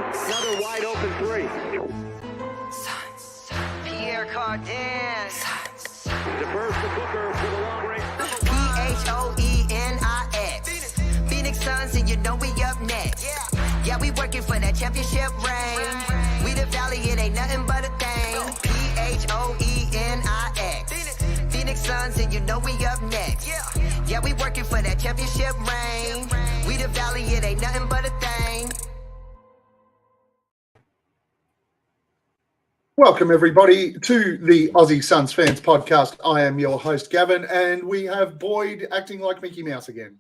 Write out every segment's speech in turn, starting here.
Another wide open three. Suns. Pierre Cardin. Suns. Defers to Booker for the long range. Phoenix. Phoenix Suns, and you know we up next. Yeah, we working for that championship ring. We the valley, it ain't nothing but a thing. Phoenix. Phoenix Suns, and you know we up next. Yeah, we working for that championship ring. We the valley, it ain't nothing but a thing. Welcome, everybody, to the Aussie Suns Fans podcast. I am your host, Gavin, and we have Boyd acting like Mickey Mouse again.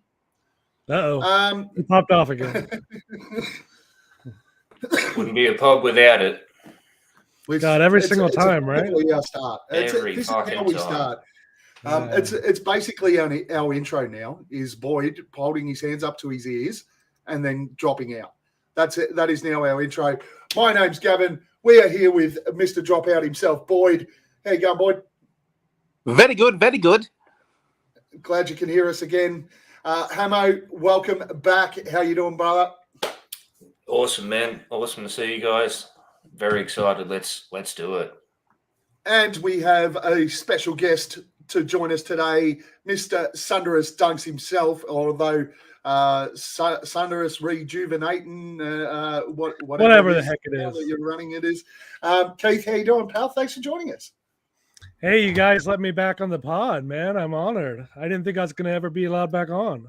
Uh-oh. He popped off again. Wouldn't be a pod without it. God, every single time, right? Our start. This is how we start. It's basically our intro now is Boyd holding his hands up to his ears and then dropping out. That's it. That is now our intro. My name's Gavin. We are here with Mr. Dropout himself, Boyd. How you going, Boyd? Very good, very good. Glad you can hear us again. Hammo, welcome back. How you doing, brother? Awesome, man. Awesome to see you guys. Very excited. Let's do it. And we have a special guest to join us today, Mr. Sunderous Dunks himself, although Sunderous Rejuvenating, whatever the heck it is that you're running it is. Keith, how you doing, pal? Thanks for joining us. Hey, you guys let me back on the pod, man. I'm honored. I didn't think I was going to ever be allowed back on.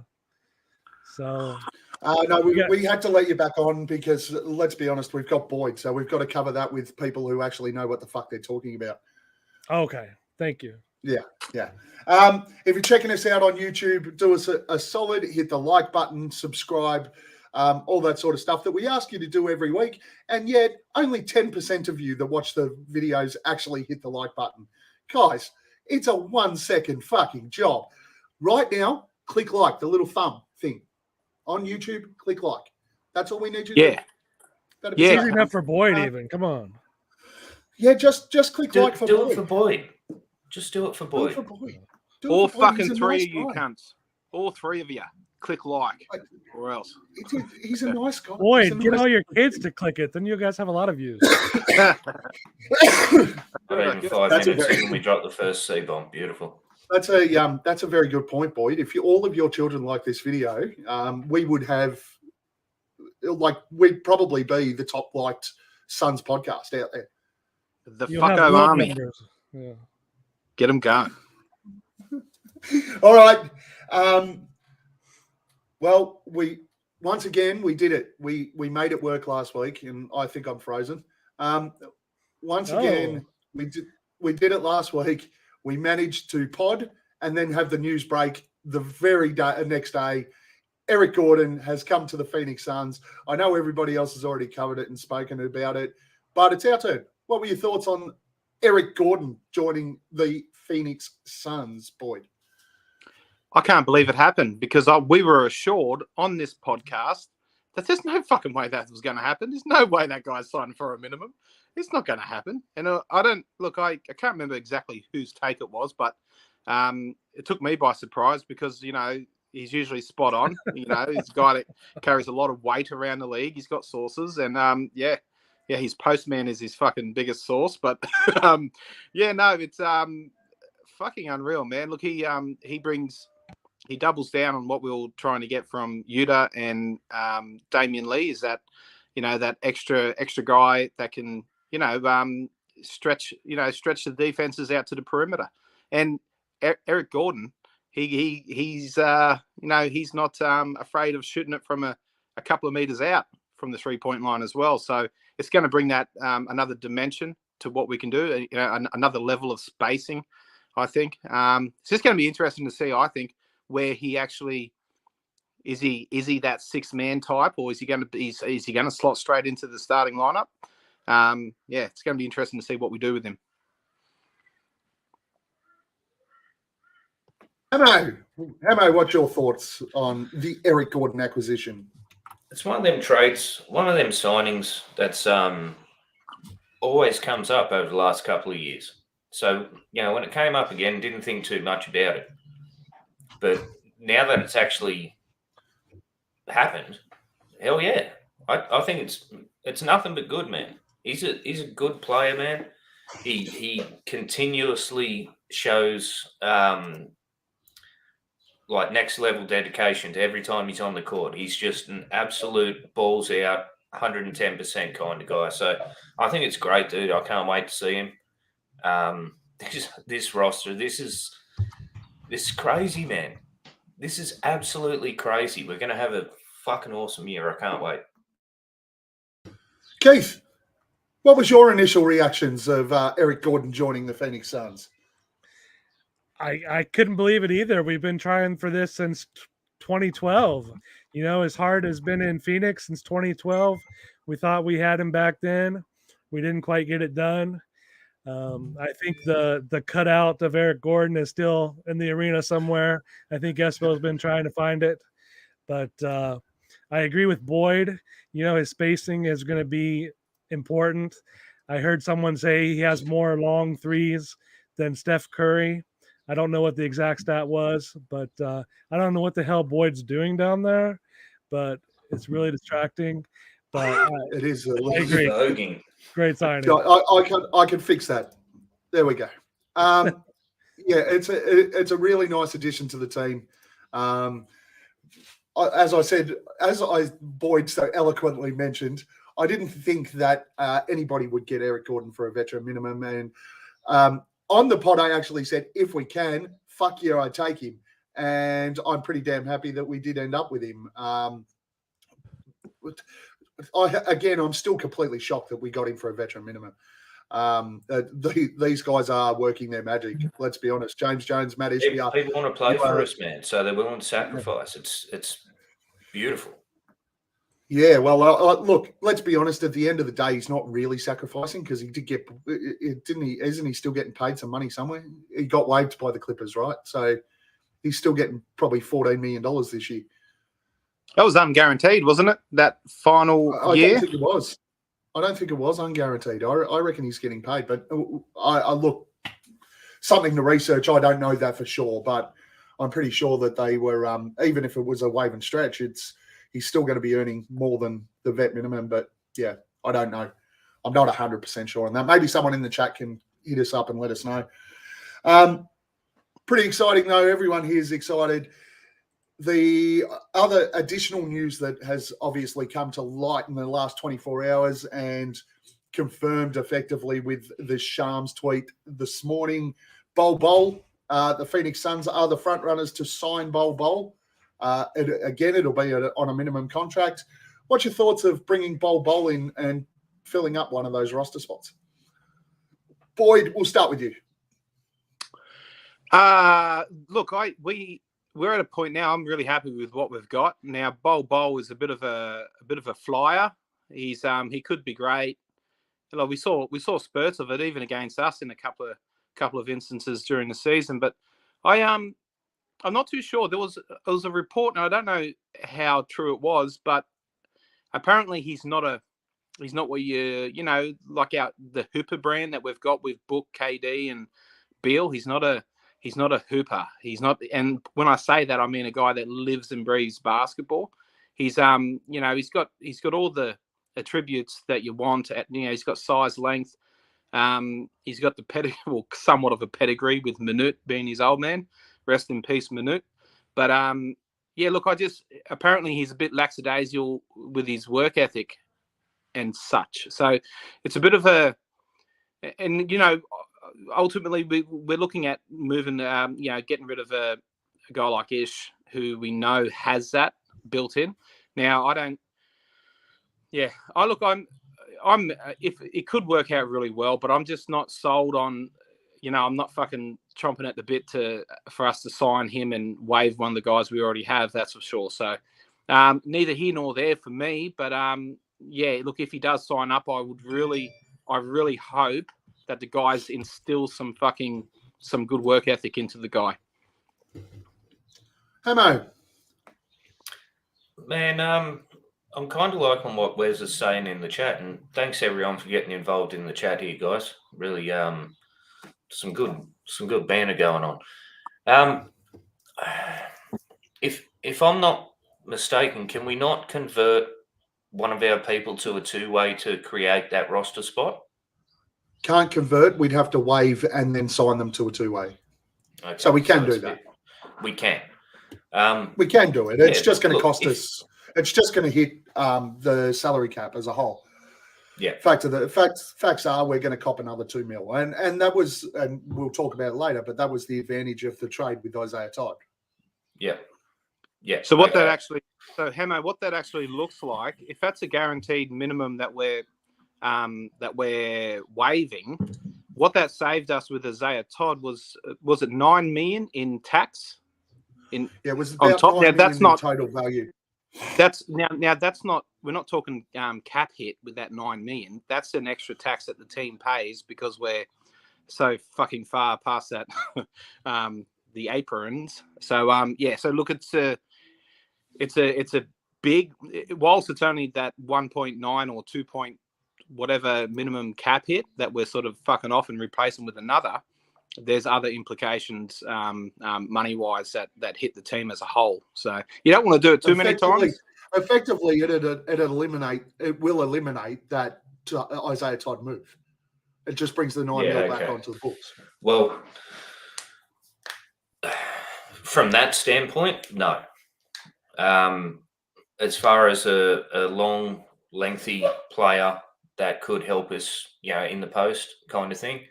So... no, we had to let you back on because, let's be honest, we've got Boyd, so we've got to cover that with people who actually know what the fuck they're talking about. Okay, thank you. Yeah. If you're checking us out on YouTube, do us a solid, hit the like button, subscribe, all that sort of stuff that we ask you to do every week, and yet only 10% of you that watch the videos actually hit the like button. Guys, it's a 1 second fucking job. Right now, click like, the little thumb thing. On YouTube, click like. That's all we need you to do. It's easy enough for Boyd even. Come on. Yeah, just click like for Boyd. Do it for Boyd. Just do it for Boyd. Do it for Boyd. All fucking three of you cunts. All three of you. Click like. Or else. He's a nice guy. Boyd, get all your kids to click it. Then you guys have a lot of views. Not even 5 minutes when we dropped the first C-bomb. Beautiful. That's a very good point, Boyd. If all of your children like this video, we would have, we'd probably be the top liked Suns podcast out there. The fucko army. Yeah. Get them going. All right. Well, we did it. We made it work last week, and I think I'm frozen. Again, we did it last week. We managed to pod and then have the news break the very next day. Eric Gordon has come to the Phoenix Suns. I know everybody else has already covered it and spoken about it, but it's our turn. What were your thoughts on Eric Gordon joining the Phoenix Suns, Boyd? I can't believe it happened because we were assured on this podcast that there's no fucking way that was going to happen. There's no way that guy's signed for a minimum. It's not going to happen. And I can't remember exactly whose take it was, but it took me by surprise because, he's usually spot on. He's a guy that carries a lot of weight around the league. He's got sources and, his postman is his fucking biggest source. But, it's fucking unreal, man. Look, he doubles down on what we were trying to get from Yuta and Damian Lee is that, that extra guy that can, stretch the defenses out to the perimeter. And Eric Gordon, he's not afraid of shooting it from a couple of meters out from the 3-point line as well. So it's going to bring that another dimension to what we can do, another level of spacing, I think. It's just going to be interesting to see, I think, where he actually is he that 6-man type, or is he going to slot straight into the starting lineup? It's going to be interesting to see what we do with him. Hammo, what's your thoughts on the Eric Gordon acquisition? It's one of them trades, one of them signings that's always comes up over the last couple of years. So, when it came up again, didn't think too much about it. But now that it's actually happened, hell yeah. I think it's nothing but good, man. He's a good player, man. He continuously shows like next level dedication to every time he's on the court. He's just an absolute balls out, 110% kind of guy. So I think it's great, dude. I can't wait to see him. This roster, this is crazy, man. This is absolutely crazy. We're going to have a fucking awesome year. I can't wait. Keith, what was your initial reactions of Eric Gordon joining the Phoenix Suns? I couldn't believe it either. We've been trying for this since 2012. You know, his heart has been in Phoenix since 2012. We thought we had him back then. We didn't quite get it done. I think the cutout of Eric Gordon is still in the arena somewhere. I think Espo's been trying to find it. But I agree with Boyd. You know, his spacing is going to be important. I heard someone say he has more long threes than Steph Curry. I don't know what the exact stat was, but I don't know what the hell Boyd's doing down there, but it's really distracting. But it is. I agree. Great signing. I can fix that. There we go. Yeah, it's a really nice addition to the team. As Boyd so eloquently mentioned, I didn't think that anybody would get Eric Gordon for a veteran minimum. And on the pod, I actually said, if we can, fuck yeah, I take him. And I'm pretty damn happy that we did end up with him. I'm still completely shocked that we got him for a veteran minimum. These guys are working their magic. Let's be honest. James Jones, Matt Ishbia. People want to play for us, man. So they're willing to sacrifice. It's beautiful. Yeah, well, look, let's be honest. At the end of the day, he's not really sacrificing because he did get, didn't he? Isn't he still getting paid some money somewhere? He got waived by the Clippers, right? So he's still getting probably $14 million this year. That was unguaranteed, wasn't it? That final year? I don't think it was. I don't think it was unguaranteed. I reckon he's getting paid. But I look, something to research. I don't know that for sure, but I'm pretty sure that they were, even if it was a wave and stretch, he's still going to be earning more than the vet minimum. But yeah, I don't know. I'm not 100% sure on that. Maybe someone in the chat can hit us up and let us know. Pretty exciting, though. Everyone here is excited. The other additional news that has obviously come to light in the last 24 hours and confirmed effectively with the Shams tweet this morning, Bol, the Phoenix Suns are the front runners to sign Bol. It'll be on a minimum contract. What's your thoughts of bringing Bol in and filling up one of those roster spots? Boyd, we'll start with you. Look, we're at a point now. I'm really happy with what we've got now. Bol is a bit of a flyer. He could be great. Like we saw spurts of it even against us in a couple of instances during the season. But I'm not too sure. There was a report, and I don't know how true it was, but apparently he's not what you like the Hooper brand that we've got with Book, KD, and Beal. He's not a hooper. He's not, and when I say that, I mean a guy that lives and breathes basketball. He's he's got all the attributes that you want. He's got size, length. He's got the somewhat of a pedigree with Manute being his old man. Rest in peace, Manute. But look, apparently he's a bit lackadaisical with his work ethic and such. So it's a bit of ultimately, we're looking at moving, getting rid of a guy like Ish, who we know has that built in. Now, I'm if it could work out really well, but I'm just not sold on, I'm not fucking chomping at the bit for us to sign him and waive one of the guys we already have. That's for sure. So, neither here nor there for me. But look, if he does sign up, I really hope that the guys instill some good work ethic into the guy. Hammo. Man, I'm kind of liking what Wes is saying in the chat, and thanks everyone for getting involved in the chat here, guys. Really, some good banner going on. If I'm not mistaken, can we not convert one of our people to a two-way to create that roster spot? Can't convert. We'd have to waive and then sign them to a two-way. Okay, So we can do it's a that. bit- We can. We can do it. It's Yeah, just going to look, cost us. It's just going to hit the salary cap as a whole. Yeah. Facts are we're going to cop another $2 million, and that was, and we'll talk about it later. But that was the advantage of the trade with Isaiah Todd. Yeah. Yeah. So what Hammo, what that actually looks like, if that's a guaranteed minimum that we're waiving, what that saved us with Isaiah Todd was it $9 million in tax? It was on about top. $9 Now million that's in not total value. That's now that's not, we're not talking cap hit with that $9 million. That's an extra tax that the team pays because we're so fucking far past that the aprons. So so look, it's a big, whilst it's only that 1.9 or 2 point whatever minimum cap hit that we're sort of fucking off and replacing with another. There's other implications money wise that hit the team as a whole. So you don't want to do it too many times. Effectively, it will eliminate that Isaiah Todd move. It just brings the $9 million back onto the books. Well, from that standpoint, no. As far as a long, lengthy player that could help us, in the post kind of thing,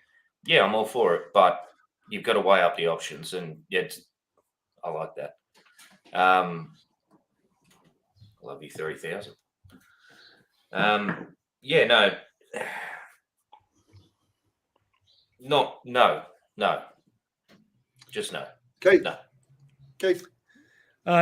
yeah, I'm all for it. But you've got to weigh up the options, and I like that. Love you, 30,000. No. Just no. Okay. No. Keith.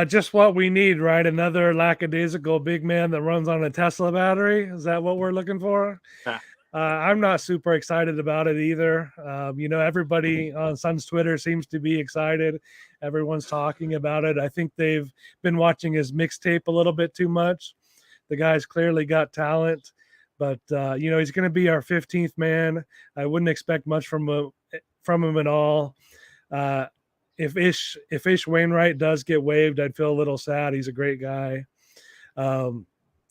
Just what we need, right? Another lackadaisical big man that runs on a Tesla battery. Is that what we're looking for? Yeah. I'm not super excited about it either. Everybody on Suns Twitter seems to be excited. Everyone's talking about it. I think they've been watching his mixtape a little bit too much. The guy's clearly got talent, but he's going to be our 15th man. I wouldn't expect much from him at all. If Ish Wainwright does get waived, I'd feel a little sad. He's a great guy. And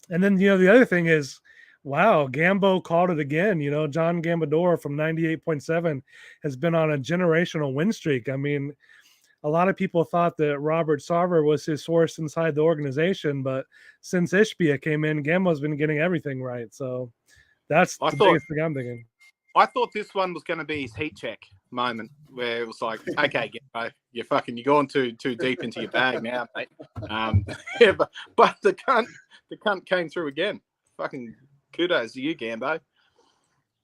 then, the other thing is, wow, Gambo called it again. John Gambador from 98.7 has been on a generational win streak. I mean, a lot of people thought that Robert Sarver was his source inside the organization, but since Ishbia came in, Gambo's been getting everything right. So that's the biggest thing I'm thinking. I thought this one was going to be his heat check moment where it was like, okay, Gambo, you're going too deep into your bag now, mate. But the cunt came through again. Fucking kudos to you, Gambo.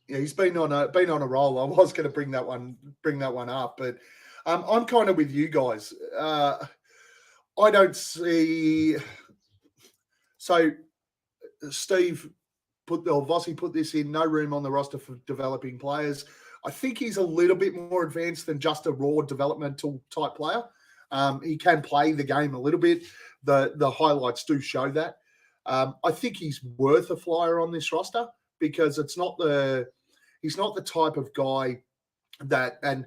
Yeah, he's been on a roll. I was going to bring that one up, but I'm kind of with you guys. I don't see. So Steve Vossi put this in. No room on the roster for developing players. I think he's a little bit more advanced than just a raw developmental type player. He can play the game a little bit. The highlights do show that. I think he's worth a flyer on this roster because he's not the type of guy that, and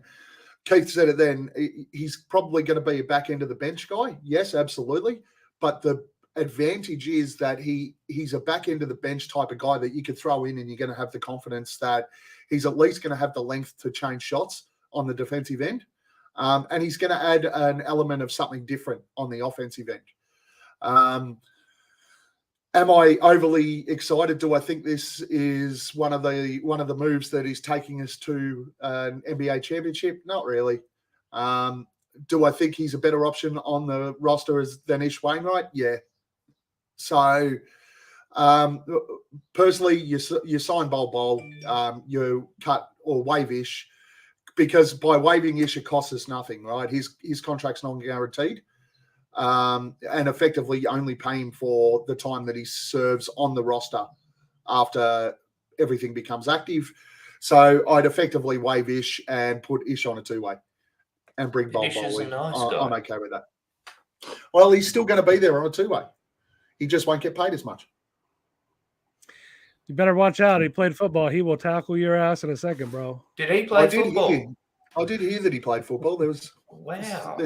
Keith said it then, he's probably going to be a back end of the bench guy. Yes, absolutely. But the advantage is that he's a back end of the bench type of guy that you could throw in and you're going to have the confidence that he's at least going to have the length to change shots on the defensive end. And he's going to add an element of something different on the offensive end. Am I overly excited? Do I think this is one of the moves that is taking us to an NBA championship? Not really. Do I think he's a better option on the roster than Ish Wainwright? Yeah. So personally, you sign Bol, you cut or waive Ish, because by waiving Ish, it costs us nothing, right? His contract's non-guaranteed. And effectively only pay him for the time that he serves on the roster after everything becomes active. So I'd effectively waive Ish and put Ish on a two-way and bring Bol in. Nice I'm okay with that. Well, he's still going to be there on a two-way. He just won't get paid as much. You better watch out. He played football. He will tackle your ass in a second, bro. Did he play football? I did hear that he played football. There's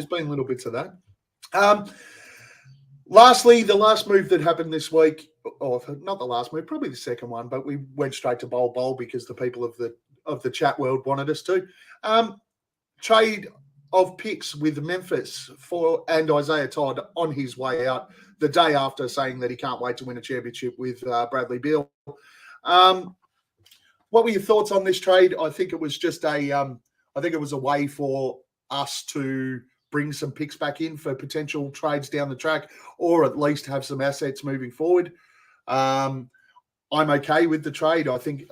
been little bits of that. Lastly, the last move that happened this week or not the last move, probably the second one, but we went straight to bowl because the people of the chat world wanted us to. Trade of picks with Memphis and Isaiah Todd on his way out the day after saying that he can't wait to win a championship with Bradley Beal. What were your thoughts on this trade? I think it was just I think it was a way for us to bring some picks back in for potential trades down the track, or at least have some assets moving forward. I'm okay with the trade. I think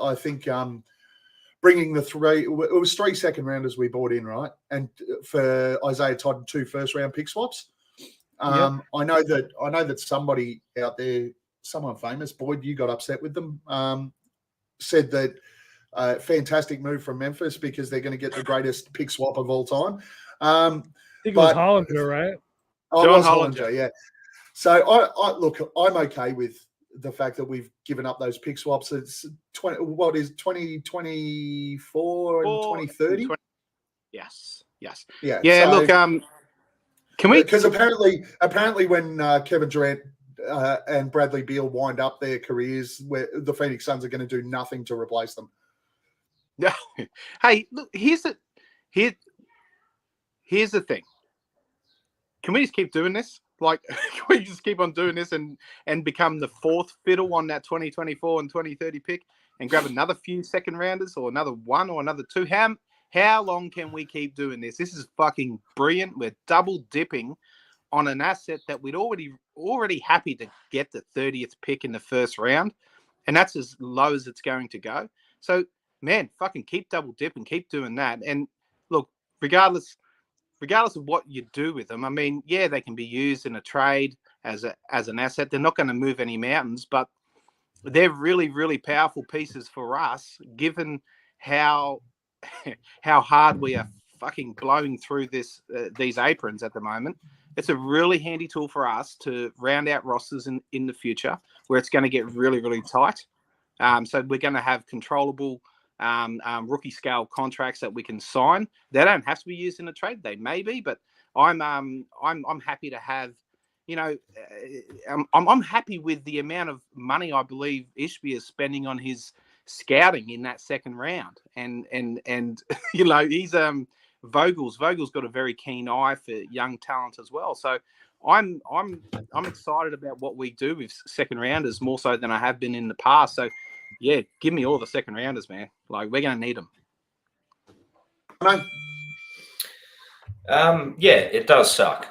bringing the it was 3 second rounders we bought in, right? And for Isaiah Todd, 2 first round pick swaps. I know that somebody out there, someone famous, Boyd, you got upset with them, said that fantastic move from Memphis because they're going to get the greatest pick swap of all time. I think it was Hollinger, right? John Hollinger, yeah. So I look, I'm okay with the fact that we've given up those pick swaps. It's 2024 and 2030? Yes. Yeah. Yeah, so, look, can we? Because apparently when Kevin Durant and Bradley Beal wind up their careers, where the Phoenix Suns are going to do nothing to replace them. Hey, look, here's the thing. Can we just keep doing this? Like, can we just keep on doing this and become the 4th fiddle on that 2024 and 2030 pick and grab another few second rounders or another 1 or another 2? How long can we keep doing this? This is fucking brilliant. We're double dipping on an asset that we'd already happy to get the 30th pick in the first round, and that's as low as it's going to go. So, man, fucking keep double dipping, keep doing that. And look, regardless of what you do with them, I mean, yeah, they can be used in a trade as an asset. They're not going to move any mountains, but they're really, really powerful pieces for us, given how hard we are fucking blowing through these aprons at the moment. It's a really handy tool for us to round out rosters in the future where it's going to get really, really tight. So we're going to have controllable rookie scale contracts that we can sign. They don't have to be used in a trade. They may be, but I'm happy to have, I'm happy with the amount of money I believe Ishbia is spending on his scouting in that second round. And he's Vogel's got a very keen eye for young talent as well. So I'm excited about what we do with second rounders more so than I have been in the past. So yeah, give me all the second rounders, man. Like, we're going to need them. Yeah, it does suck.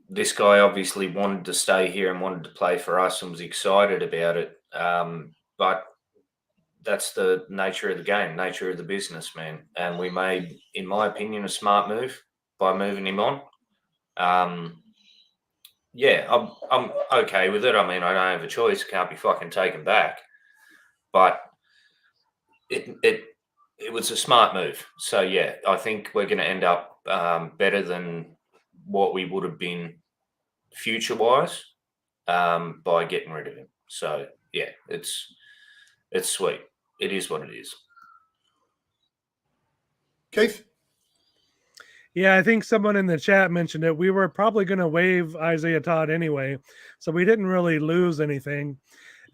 This guy obviously wanted to stay here and wanted to play for us and was excited about it. But that's the nature of the game, nature of the business, man. And we made, in my opinion, a smart move by moving him on. Yeah, I'm okay with it. I mean, I don't have a choice. Can't be fucking taken back. But it was a smart move. So, yeah, I think we're going to end up better than what we would have been future-wise by getting rid of him. So, yeah, it's sweet. It is what it is. Keith? Yeah, I think someone in the chat mentioned it. We were probably going to waive Isaiah Todd anyway, so we didn't really lose anything.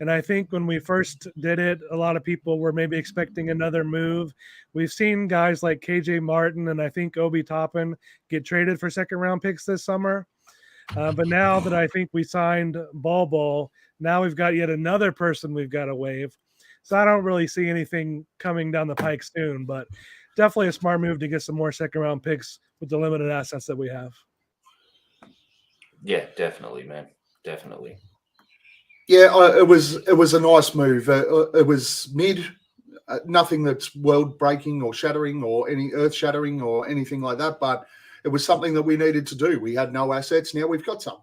And I think when we first did it, a lot of people were maybe expecting another move. We've seen guys like KJ Martin and I think Obi Toppin get traded for second-round picks this summer. But now that I think we signed Bol, now we've got yet another person we've got to waive. So I don't really see anything coming down the pike soon, but definitely a smart move to get some more second-round picks with the limited assets that we have. Yeah, definitely, man. Definitely. Yeah, it was a nice move. It was mid, nothing that's world-breaking or shattering or any earth-shattering or anything like that, but it was something that we needed to do. We had no assets. Now we've got some.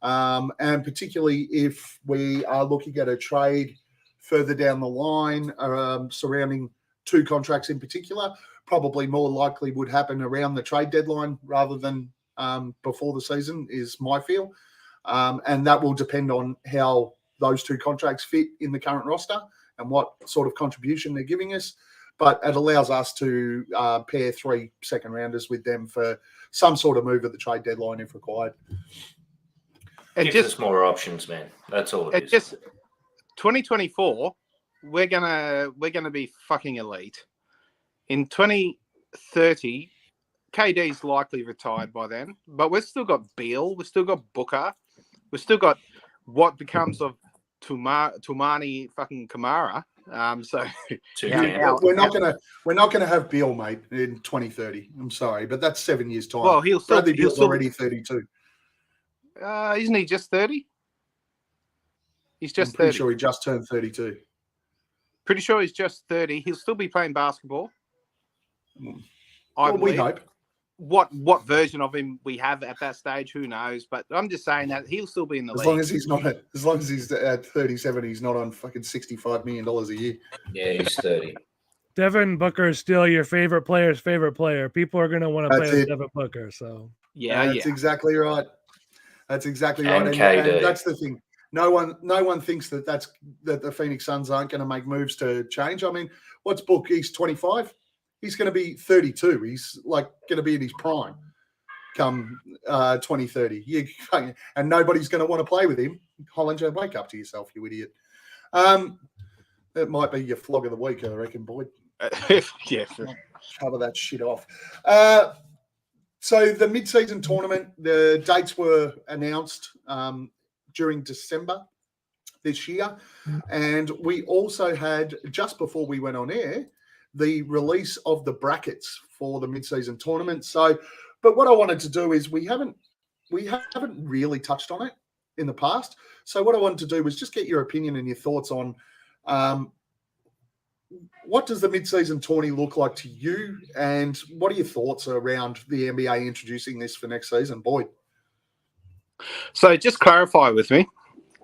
And particularly if we are looking at a trade further down the line surrounding 2 contracts in particular, probably more likely would happen around the trade deadline rather than before the season is my feel. And that will depend on how those 2 contracts fit in the current roster and what sort of contribution they're giving us. But it allows us to pair 3 second rounders with them for some sort of move at the trade deadline if required. Gives us more options, man. That's all it is. Just 2024, we're gonna be fucking elite. In 2030, KD's likely retired by then, but we've still got Beal, we've still got Booker, we've still got what becomes of Tumani fucking Kamara. So we're not gonna have Beal, mate, in 2030. I'm sorry, but that's 7 years time. Well, Bradley Beal's already 32. Isn't he just 30? He's just I'm pretty 30. sure he just turned 32. Pretty sure he's just 30. He'll still be playing basketball. We hope. What version of him we have at that stage, who knows? But I'm just saying that he'll still be in the league. As long as he's at 37, he's not on fucking $65 million a year. Yeah, he's 30. Devin Booker is still your favorite player's favorite player. People are going to want to play with Devin Booker. So that's exactly right. That's exactly right. And that's the thing. No one thinks that the Phoenix Suns aren't going to make moves to change. I mean, what's Book? He's 25. He's going to be 32. He's like going to be in his prime come 2030. And nobody's going to want to play with him. Hollinger, wake up to yourself, you idiot. That might be your flog of the week, I reckon, Boyd. Yeah. Cover that shit off. So the mid-season tournament, the dates were announced during December this year. And we also had, just before we went on air, the release of the brackets for the mid-season tournament. So, but what I wanted to do is we haven't really touched on it in the past. So what I wanted to do was just get your opinion and your thoughts on what does the mid-season tourney look like to you, and what are your thoughts around the NBA introducing this for next season, Boyd? So just clarify with me.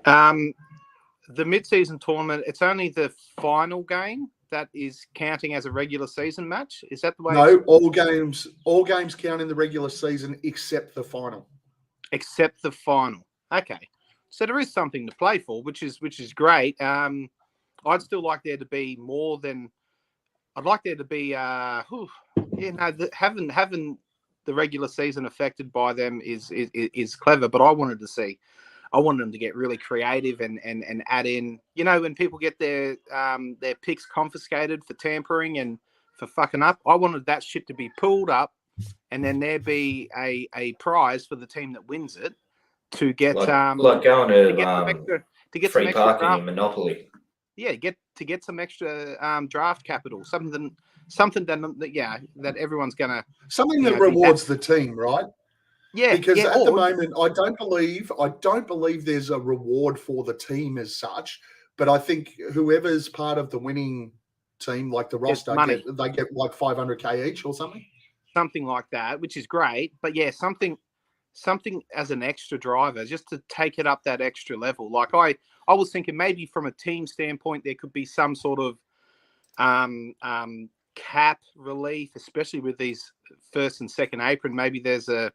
The mid-season tournament, it's only the final game that is counting as a regular season match. Is that the way? No, all games count in the regular season except the final. Except the final. Okay. So there is something to play for, which is great. I'd still like there to be more than. I'd like there to be. Having the regular season affected by them is clever, but I wanted them to get really creative and add in. You know, when people get their picks confiscated for tampering and for fucking up, I wanted that shit to be pulled up, and then there be a prize for the team that wins it to get like going to get free some parking extra in Monopoly. Yeah, get some extra draft capital, something that everyone's gonna something that rewards the team, right? Yeah, because at the moment, I don't believe there's a reward for the team as such. But I think whoever's part of the winning team, like the roster, they get like $500K each or something. Something like that, which is great. But yeah, something as an extra driver, just to take it up that extra level. Like I was thinking maybe from a team standpoint, there could be some sort of cap relief, especially with these first and second apron. Maybe there's a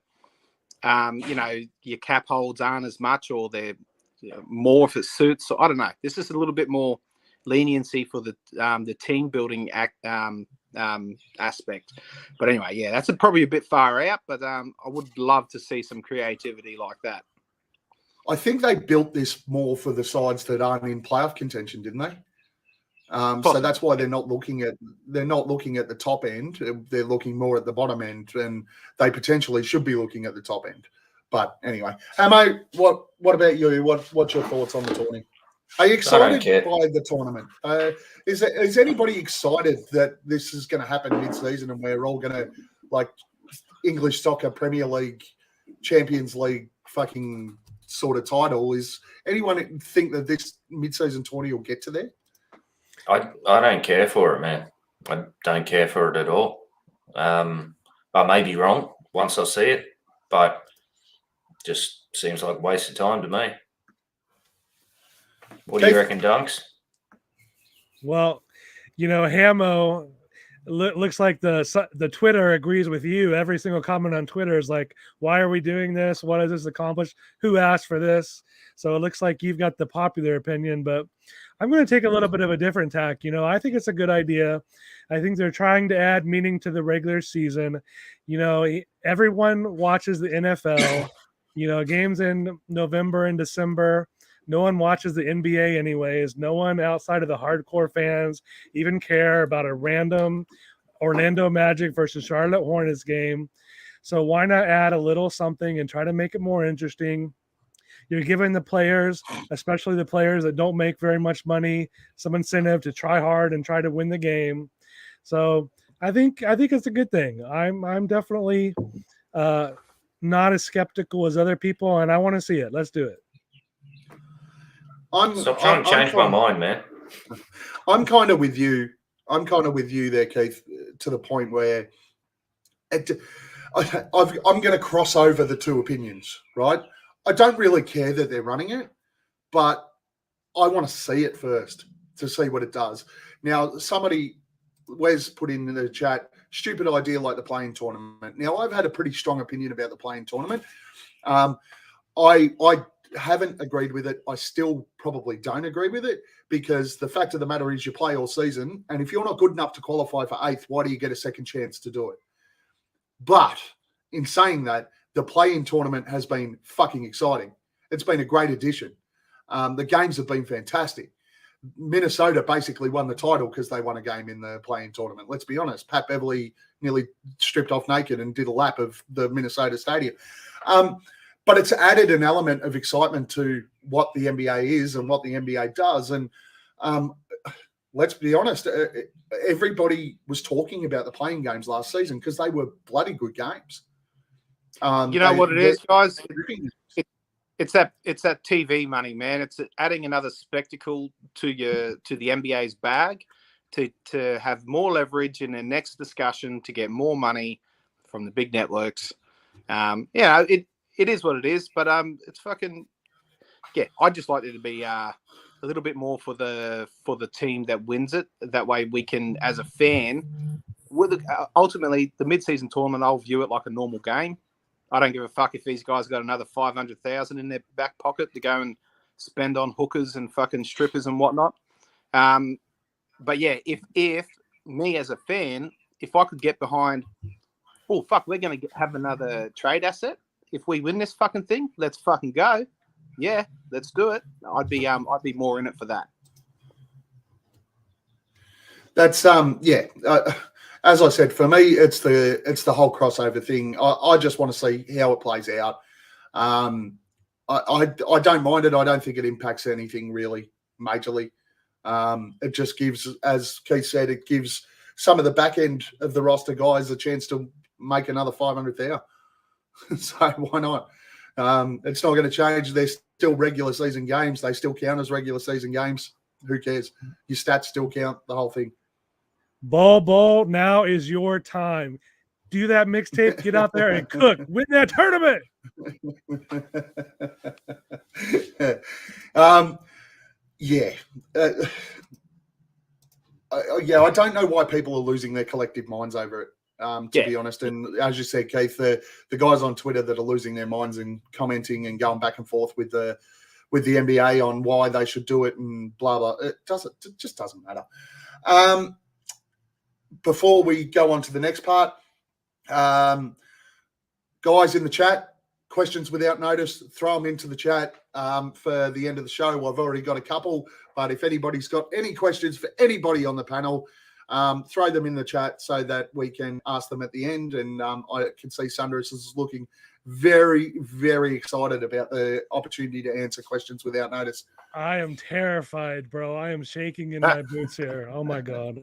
your cap holds aren't as much, or they're more if it suits. So I don't know. This is a little bit more leniency for the team building aspect. But anyway, yeah, that's probably a bit far out. But I would love to see some creativity like that. I think they built this more for the sides that aren't in playoff contention, didn't they? So that's why they're not looking at the top end. They're looking more at the bottom end, and they potentially should be looking at the top end. But anyway, Hammo, what about you? What's your thoughts on the tournament? Are you excited by the tournament? Is anybody excited that this is going to happen mid-season and we're all going to, like, English soccer, Premier League, Champions League fucking sort of title? Is anyone think that this mid-season tourney will get to there? I don't care for it, man. I don't care for it at all. I may be wrong once I see it, but just seems like a waste of time to me. What do you reckon, Dunks? Well, Hammo looks like the Twitter agrees with you. Every single comment on Twitter is like, why are we doing this? What does this accomplish? Who asked for this? So it looks like you've got the popular opinion, but I'm going to take a little bit of a different tack. I think it's a good idea. I think they're trying to add meaning to the regular season. Everyone watches the NFL Games in November and December. No one watches the NBA anyways. No one outside of the hardcore fans even care about a random Orlando Magic versus Charlotte Hornets game. So why not add a little something and try to make it more interesting? You're giving the players, especially the players that don't make very much money, some incentive to try hard and try to win the game. So I think it's a good thing. I'm definitely not as skeptical as other people, and I want to see it. Let's do it. Stop trying to change my mind, man. I'm kind of with you. I'm kind of with you there, Keith, to the point where I'm going to cross over the two opinions, right? I don't really care that they're running it, but I want to see it first to see what it does. Now, Wes put in the chat, stupid idea like the playing tournament. Now, I've had a pretty strong opinion about the playing tournament. I haven't agreed with it. I still probably don't agree with it because the fact of the matter is you play all season, and if you're not good enough to qualify for 8th, why do you get a second chance to do it? But in saying that, the play-in tournament has been fucking exciting. It's been a great addition. The games have been fantastic. Minnesota basically won the title because they won a game in the play-in tournament. Let's be honest. Pat Beverly nearly stripped off naked and did a lap of the Minnesota Stadium. But it's added an element of excitement to what the NBA is and what the NBA does. And let's be honest, everybody was talking about the playing games last season because they were bloody good games. You know what it is, guys? It's that TV money, man. It's adding another spectacle to the NBA's bag to have more leverage in the next discussion to get more money from the big networks. It is what it is, but it's fucking I just like it to be a little bit more for the team that wins it. That way, we can, as a fan, ultimately the mid-season tournament, I'll view it like a normal game. I don't give a fuck if these guys got another 500,000 in their back pocket to go and spend on hookers and fucking strippers and whatnot. But yeah, if me as a fan, if I could get behind, oh fuck, we're gonna have another trade asset. If we win this fucking thing, let's fucking go. Yeah, let's do it. I'd be more in it for that. That's as I said, for me, it's the whole crossover thing. I just want to see how it plays out. I don't mind it. I don't think it impacts anything really majorly. It just gives, as Keith said, it gives some of the back end of the roster guys a chance to make another 500,000. So why not? It's not going to change. They're still regular season games. They still count as regular season games. Who cares? Your stats still count, the whole thing. Ball, now is your time. Do that mixtape, get out there and cook. Win that tournament. I don't know why people are losing their collective minds over it, to be honest. And as you said, Keith, the guys on Twitter that are losing their minds and commenting and going back and forth with the NBA on why they should do it and blah, blah. It just doesn't matter. Before we go on to the next part, guys in the chat, questions without notice, throw them into the chat for the end of the show. I've already got a couple, but if anybody's got any questions for anybody on the panel, throw them in the chat so that we can ask them at the end. And I can see Sundress is looking very, very excited about the opportunity to answer questions without notice. I am terrified, bro. I am shaking in my boots here. Oh, my God.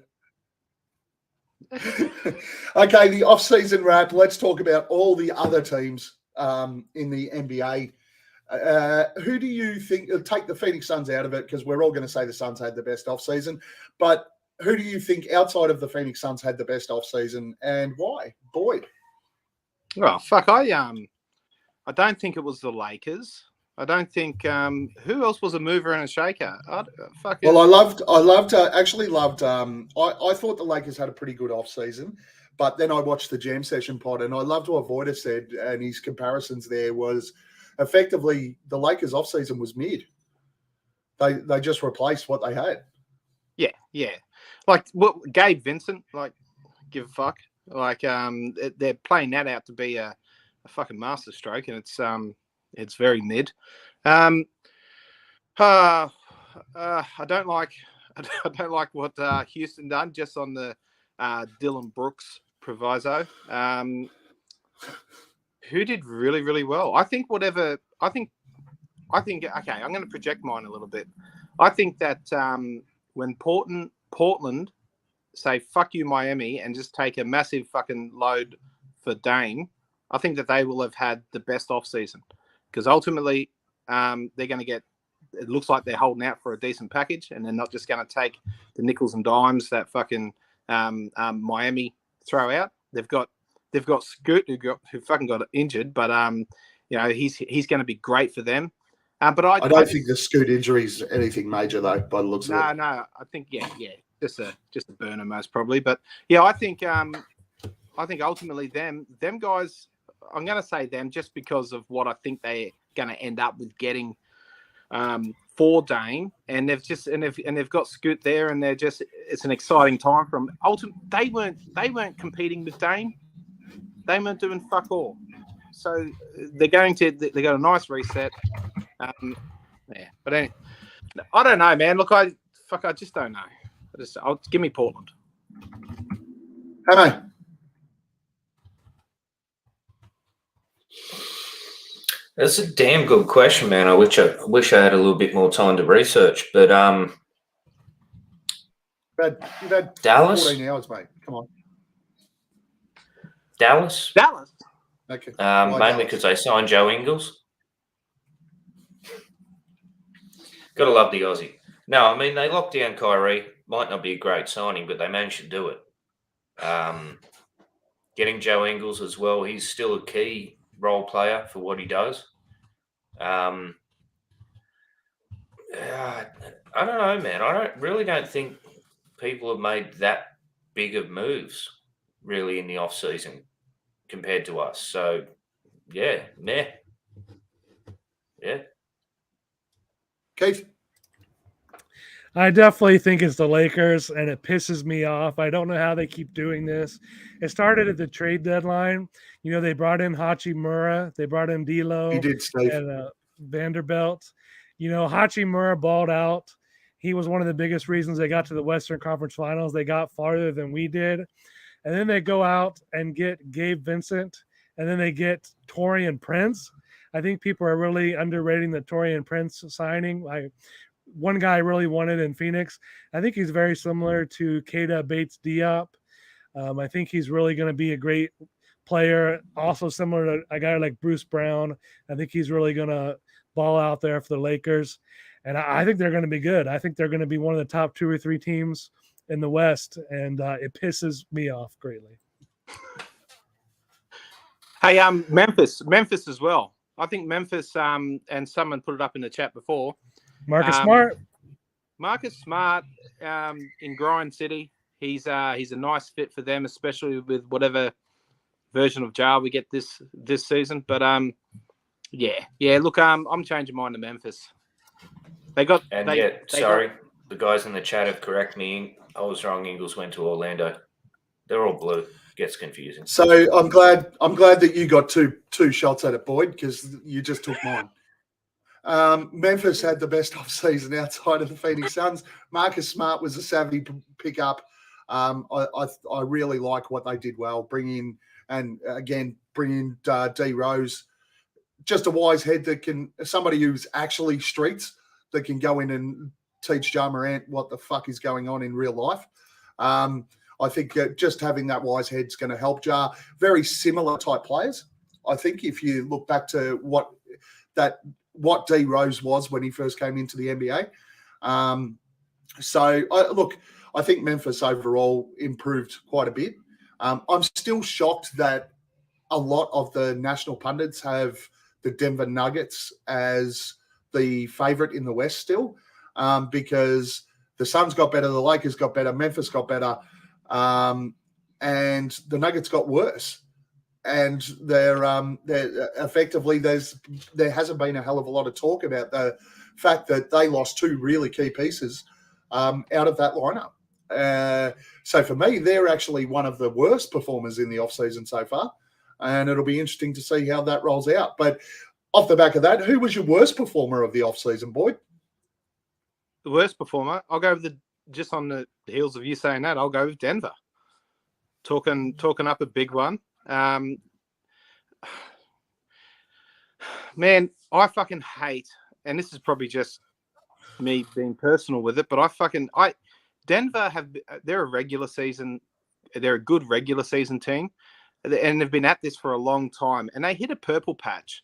Okay, the off-season wrap. Let's talk about all the other teams in the NBA. Who do you think – take the Phoenix Suns out of it because we're all going to say the Suns had the best off-season. But who do you think outside of the Phoenix Suns had the best off-season and why? Boyd. Oh, fuck. I don't think it was the Lakers. I don't think who else was a mover and a shaker. I thought the Lakers had a pretty good off season, but then I watched the Jam Session pod and I loved what Voida said, and his comparisons there was effectively the Lakers off season was mid. They just replaced what they had. Yeah. Like what Gabe Vincent, like give a fuck. Like they're playing that out to be a fucking masterstroke, and it's It's very mid. I don't like what Houston done just on the Dylan Brooks proviso. Who did really, really well? I think. Okay, I'm going to project mine a little bit. I think that when Portland say "fuck you, Miami" and just take a massive fucking load for Dame, I think that they will have had the best off season because ultimately they're going to get. It looks like they're holding out for a decent package, and they're not just going to take the nickels and dimes that fucking Miami throw out. They've got Scoot who fucking got injured, but he's going to be great for them. But I don't think the Scoot injury is anything major though. By the looks of it, no, I think yeah, just a burner most probably. But yeah, I think ultimately them guys. I'm going to say them just because of what I think they're going to end up with getting. For Dame, and they've got Scoot there, and it's an exciting time from they weren't competing with Dame. They weren't doing fuck all. So they got a nice reset. But anyway, I don't know, man. Look, I just don't know. Give me Portland. Hammo. That's a damn good question, man. I wish I had a little bit more time to research, but You've had Dallas? 14 hours, mate. Come on. Dallas, Okay. mainly because they signed Joe Ingles. Gotta love the Aussie. No, I mean they locked down Kyrie. Might not be a great signing, but they managed to do it. Getting Joe Ingles as well. He's still a key role player for what he does. I don't know, man. I don't think people have made that big of moves really in the off season compared to us. So yeah, meh. Yeah. Keith. I definitely think it's the Lakers, and it pisses me off. I don't know how they keep doing this. It started at the trade deadline. You know, they brought in Hachimura, they brought in D'Lo, He did, Steve. and Vanderbilt. You know, Hachimura balled out. He was one of the biggest reasons they got to the Western Conference Finals. They got farther than we did. And then they go out and get Gabe Vincent, and then they get Taurean Prince. I think people are really underrating the Taurean Prince signing. One guy I really wanted in Phoenix. I think he's very similar to Keita Bates-Diop. I think he's really going to be a great player, also similar to a guy like Bruce Brown. I think he's really going to ball out there for the Lakers. And I think they're going to be good. I think they're going to be one of the top 2 or 3 teams in the West, and it pisses me off greatly. Hey, Memphis as well. I think Memphis, and someone put it up in the chat before. Marcus Smart in Grind City. He's a nice fit for them, especially with whatever version of Jar we get this season. But yeah. Look, I'm changing mine to Memphis. The guys in the chat have corrected me. I was wrong. Ingles went to Orlando. They're all blue. Gets confusing. So I'm glad that you got two shots at it, Boyd, because you just took mine. Memphis had the best off-season outside of the Phoenix Suns. Marcus Smart was a savvy pickup. I really like what they did well. Bring in D Rose, just a wise head somebody who's actually streets that can go in and teach Ja Morant what the fuck is going on in real life. I think just having that wise head is going to help Ja. Very similar type players. I think if you look back to what D Rose was when he first came into the NBA. I think Memphis overall improved quite a bit. I'm still shocked that a lot of the national pundits have the Denver Nuggets as the favorite in the West still, because the Suns got better, the Lakers got better, Memphis got better, and the Nuggets got worse. And they're effectively there hasn't been a hell of a lot of talk about the fact that they lost 2 really key pieces out of that lineup. So for me, they're actually one of the worst performers in the offseason so far, and it'll be interesting to see how that rolls out. But off the back of that, who was your worst performer of the off-season, Boyd? The worst performer, I'll go with just on the heels of you saying that, I'll go with Denver. Talking up a big one. Man, I fucking hate, and this is probably just me being personal with it, but Denver they're a good regular season team, and they've been at this for a long time, and they hit a purple patch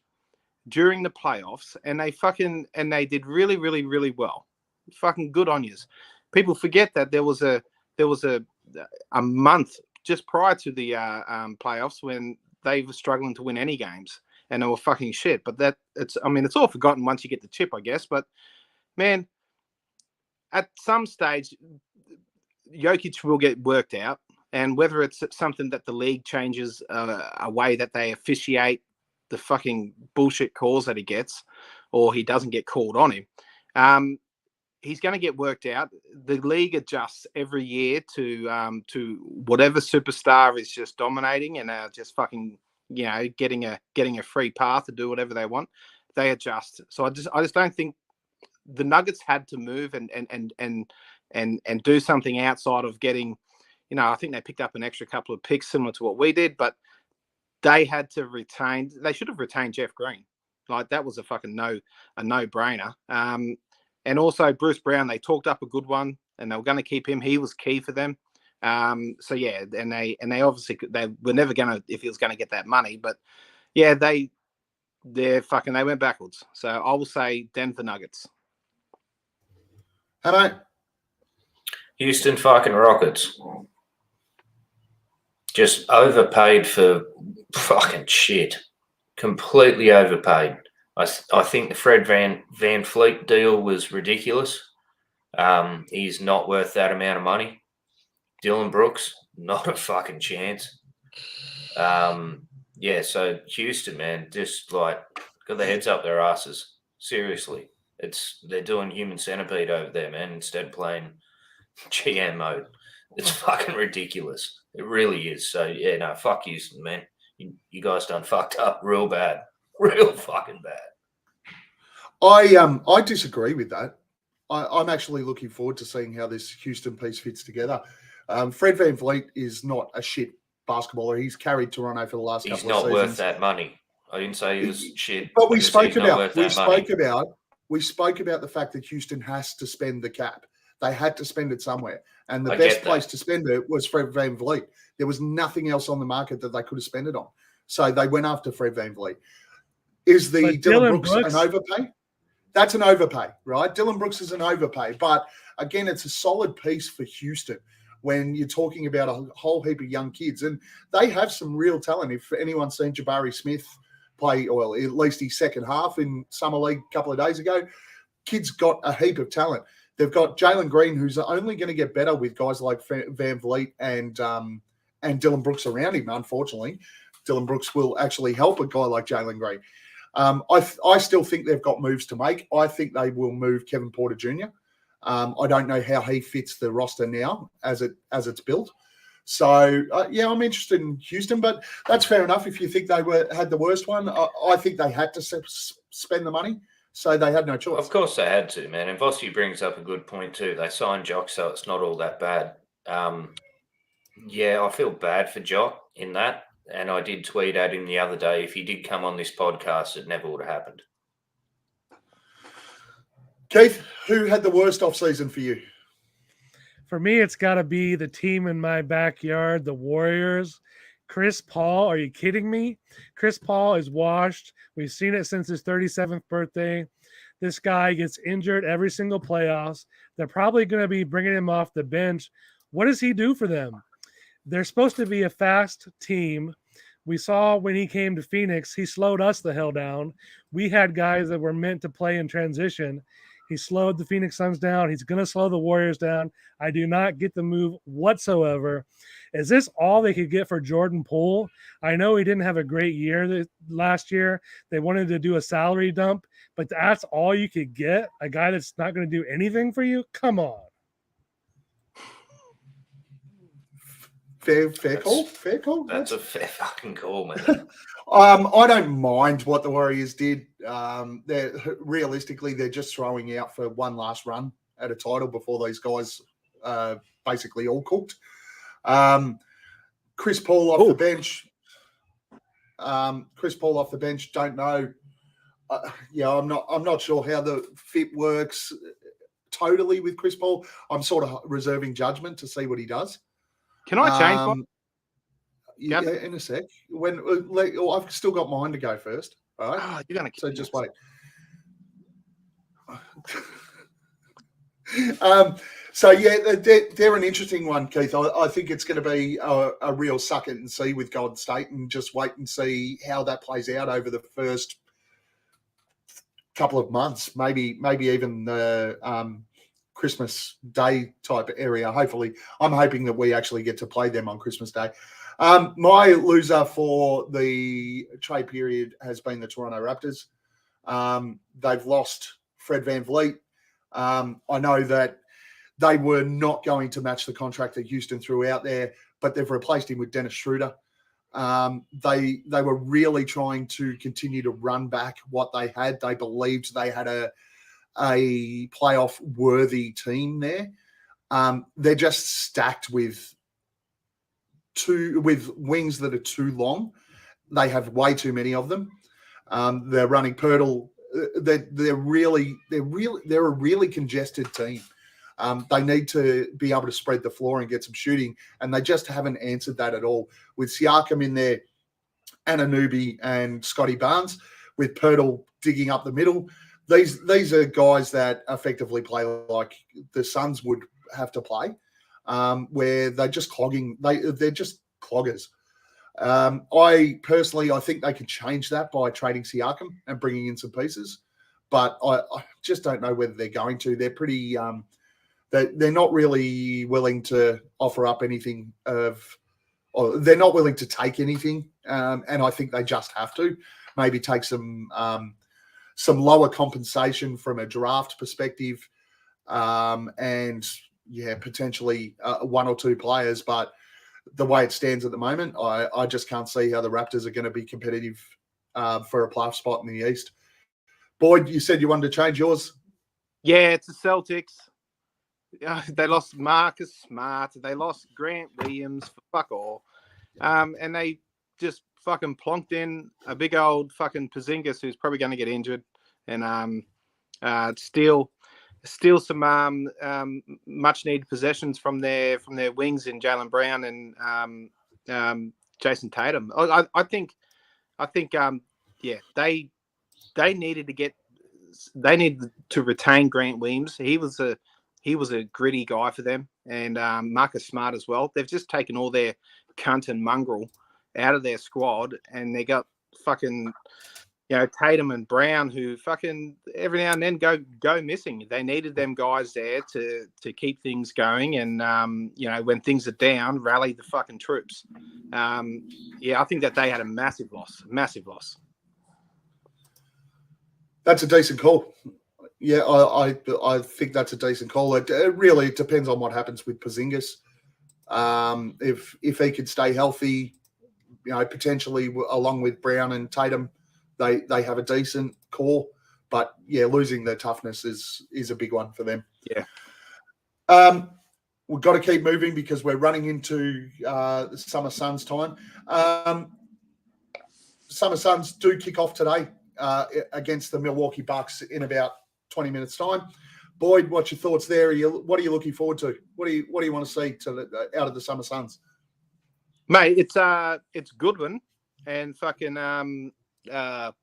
during the playoffs, and they did really, really, really well. Fucking good on yous. People forget that there was a month just prior to the playoffs when they were struggling to win any games, and they were fucking shit. But it's all forgotten once you get the chip, I guess. But man, at some stage, Jokic will get worked out, and whether it's something that the league changes a way that they officiate the fucking bullshit calls that he gets, or he doesn't get called on him, he's going to get worked out. The league adjusts every year to whatever superstar is just dominating and just fucking getting a free path to do whatever they want. They adjust. So I just don't think the Nuggets had to move and do something outside of getting. I think they picked up an extra couple of picks similar to what we did, but they had to retain. They should have retained Jeff Green. Like that was a no-brainer. And also Bruce Brown, they talked up a good one, and they were going to keep him. He was key for them. So yeah, and they obviously they were never going to if he was going to get that money, but yeah, they went backwards. So I will say Denver Nuggets. Hammo? Houston fucking Rockets. Just overpaid for fucking shit. Completely overpaid. I think the Fred Van Fleet deal was ridiculous. He's not worth that amount of money. Dylan Brooks, not a fucking chance. So Houston, man, just like got their heads up their asses. Seriously. They're doing human centipede over there, man, instead of playing GM mode. It's fucking ridiculous. It really is. So yeah, no, fuck Houston, man. You guys done fucked up real bad. Real fucking bad. I disagree with that. I'm actually looking forward to seeing how this Houston piece fits together. Fred Van Vliet is not a shit basketballer. He's carried Toronto for the last couple of seasons. He's not worth that money. I didn't say he was shit. But we spoke about the fact that Houston has to spend the cap. They had to spend it somewhere. And the best place to spend it was Fred Van Vliet. There was nothing else on the market that they could have spent it on. So they went after Fred Van Vliet. Is the Dylan Brooks an overpay? That's an overpay, right? Dylan Brooks is an overpay. But again, it's a solid piece for Houston when you're talking about a whole heap of young kids. And they have some real talent. If anyone's seen Jabari Smith play, or at least his second half in Summer League a couple of days ago, kid's got a heap of talent. They've got Jalen Green, who's only going to get better with guys like Van Vliet and Dylan Brooks around him, unfortunately. Dylan Brooks will actually help a guy like Jalen Green. I still think they've got moves to make. I think they will move Kevin Porter Jr. I don't know how he fits the roster now as it's built. So, I'm interested in Houston, but that's fair enough if you think they had the worst one. I think they had to spend the money, so they had no choice. Of course they had to, man. And Vossi brings up a good point too. They signed Jock, so it's not all that bad. I feel bad for Jock in that. And I did tweet at him the other day, if he did come on this podcast, it never would have happened. Keith, who had the worst off-season for you? For me, it's got to be the team in my backyard, the Warriors. Chris Paul, are you kidding me? Chris Paul is washed. We've seen it since his 37th birthday. This guy gets injured every single playoffs. They're probably going to be bringing him off the bench. What does he do for them? They're supposed to be a fast team. We saw when he came to Phoenix, he slowed us the hell down. We had guys that were meant to play in transition. He slowed the Phoenix Suns down. He's going to slow the Warriors down. I do not get the move whatsoever. Is this all they could get for Jordan Poole? I know he didn't have a great year last year. They wanted to do a salary dump, but that's all you could get? A guy that's not going to do anything for you? Come on. Fair call. That's a fair fucking call, man. I don't mind what the Warriors did. they're realistically they're just throwing out for one last run at a title before these guys basically all cooked. Chris Paul off the bench. Chris Paul off the bench. Don't know. I'm not sure how the fit works totally with Chris Paul. I'm sort of reserving judgment to see what he does. Can I change one? Yeah, in a sec. I've still got mine to go first. All right. Oh, you're gonna so just wait. So yeah, they're an interesting one, Keith. I think it's going to be a real suck it and see with Golden State, and just wait and see how that plays out over the first couple of months, maybe even the Christmas Day type area. Hopefully, I'm hoping that we actually get to play them on Christmas Day. My loser for the trade period has been the Toronto Raptors. They've lost Fred VanVleet. I know that they were not going to match the contract that Houston threw out there, but they've replaced him with Dennis Schroeder. They were really trying to continue to run back what they had. They believed they had a playoff worthy team there. They're just stacked with wings that are too long. They have way too many of them. They're running Pirtle. They're a really congested team. They need to be able to spread the floor and get some shooting, and they just haven't answered that at all. With Siakam in there, Anunoby and Scotty Barnes, with Pirtle digging up the middle, these are guys that effectively play like the Suns would have to play, where they're just clogging. They're just cloggers. I think they can change that by trading Siakam and bringing in some pieces, but I just don't know whether they're going to. They're pretty. They're not really willing to offer up anything or they're not willing to take anything, and I think they just have to maybe take some lower compensation from a draft perspective, and potentially one or two players. But the way it stands at the moment, I just can't see how the Raptors are going to be competitive for a playoff spot in the East. Boyd, you said you wanted to change yours? Yeah, it's the Celtics. They lost Marcus Smart. They lost Grant Williams for fuck all. And they just fucking plonked in a big old fucking Porzingis who's probably going to get injured and steal some much needed possessions from their wings in Jaylen Brown and Jason Tatum. I think they needed to retain Grant Williams. He was a gritty guy for them, and Marcus Smart as well. They've just taken all their cunt and mongrel out of their squad, and they got fucking, Tatum and Brown, who fucking every now and then go missing. They needed them guys there to keep things going, and when things are down, rally the fucking troops. I think that they had a massive loss. That's a decent call. Yeah, I think that's a decent call. It really depends on what happens with Porzingis. If he could stay healthy, potentially along with Brown and Tatum, they have a decent core. But yeah, losing their toughness is a big one for them. Yeah. We've got to keep moving because we're running into the Summer Suns time. Summer Suns do kick off today against the Milwaukee Bucks in about 20 minutes time. Boyd, what's your thoughts there? What are you looking forward to? What do you want to see out of the Summer Suns? Mate, it's Goodwin and fucking Kamara.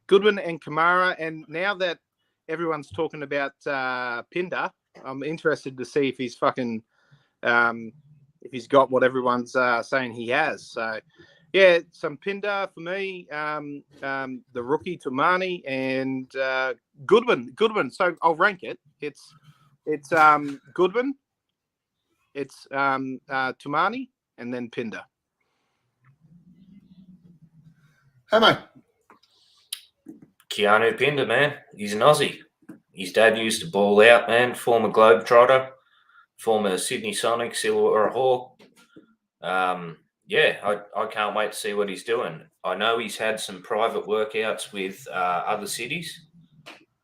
Goodwin and Kamara, and now that everyone's talking about Pinder, I'm interested to see if he's fucking if he's got what everyone's saying he has. So yeah, some Pinder for me, the rookie Tumani and Goodwin. So I'll rank it. It's Goodwin, it's Tumani, and then Pinder. Hammo. Keanu Pinder, man. He's an Aussie. His dad used to ball out, man. Former Globetrotter, former Sydney Sonic, Silver Hawk. yeah, I can't wait to see what he's doing. I know he's had some private workouts with other cities.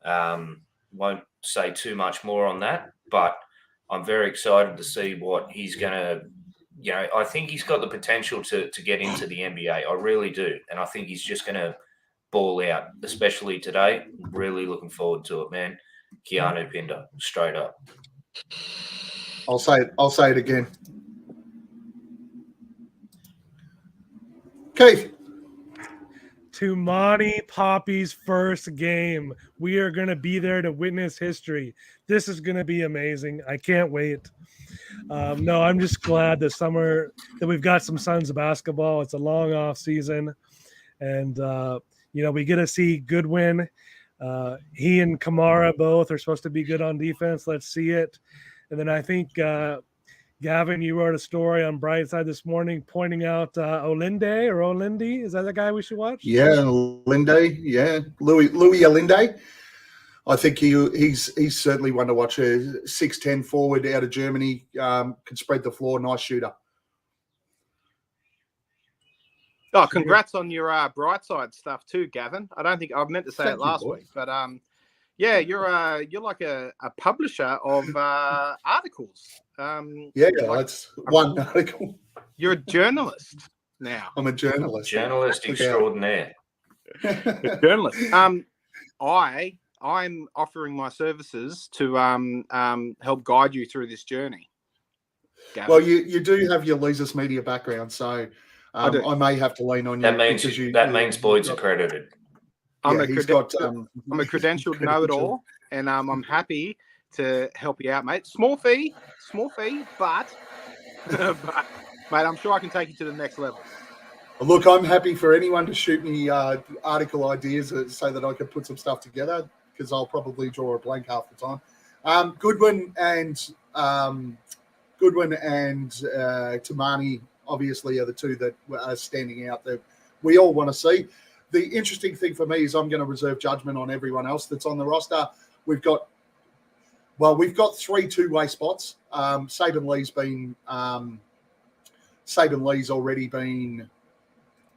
Won't say too much more on that, but I'm very excited to see what he's going to. I think he's got the potential to get into the NBA. I really do, and I think he's just going to ball out, especially today. Really looking forward to it, man. Keanu Pinder, straight up. I'll say it again. Keith. Tumani Poppy's first game. We are going to be there to witness history. This is going to be amazing. I can't wait. No, I'm just glad this summer that we've got some Suns basketball. It's a long off season, and we get to see Goodwin. He and Kamara both are supposed to be good on defense. Let's see it. And then I think Gavin, you wrote a story on Brightside this morning pointing out Olinde. Is that the guy we should watch? Yeah, Olinde. Yeah, Louis Olinde. I think he's certainly one to watch. A 6'10" forward out of Germany, can spread the floor. Nice shooter. Oh, congrats on your Brightside stuff too, Gavin. I don't think I've meant to say it last week, but yeah, you're like a publisher of articles. That's one article. You're a journalist now. I'm a journalist. Journalist extraordinaire. Journalist. I'm offering my services to help guide you through this journey, Gavin. Well, you do have your Lesus Media background, so I may have to lean on you. That means Boyd's accredited. I'm a credentialed know-it-all, and I'm happy to help you out, mate. Small fee, but mate, I'm sure I can take you to the next level. Look, I'm happy for anyone to shoot me article ideas so that I can put some stuff together, because I'll probably draw a blank half the time. Goodwin and Tumani obviously are the two that are standing out that we all want to see. The interesting thing for me is I'm going to reserve judgment on everyone else that's on the roster. We've got 3 two-way spots. Saban Lee's already been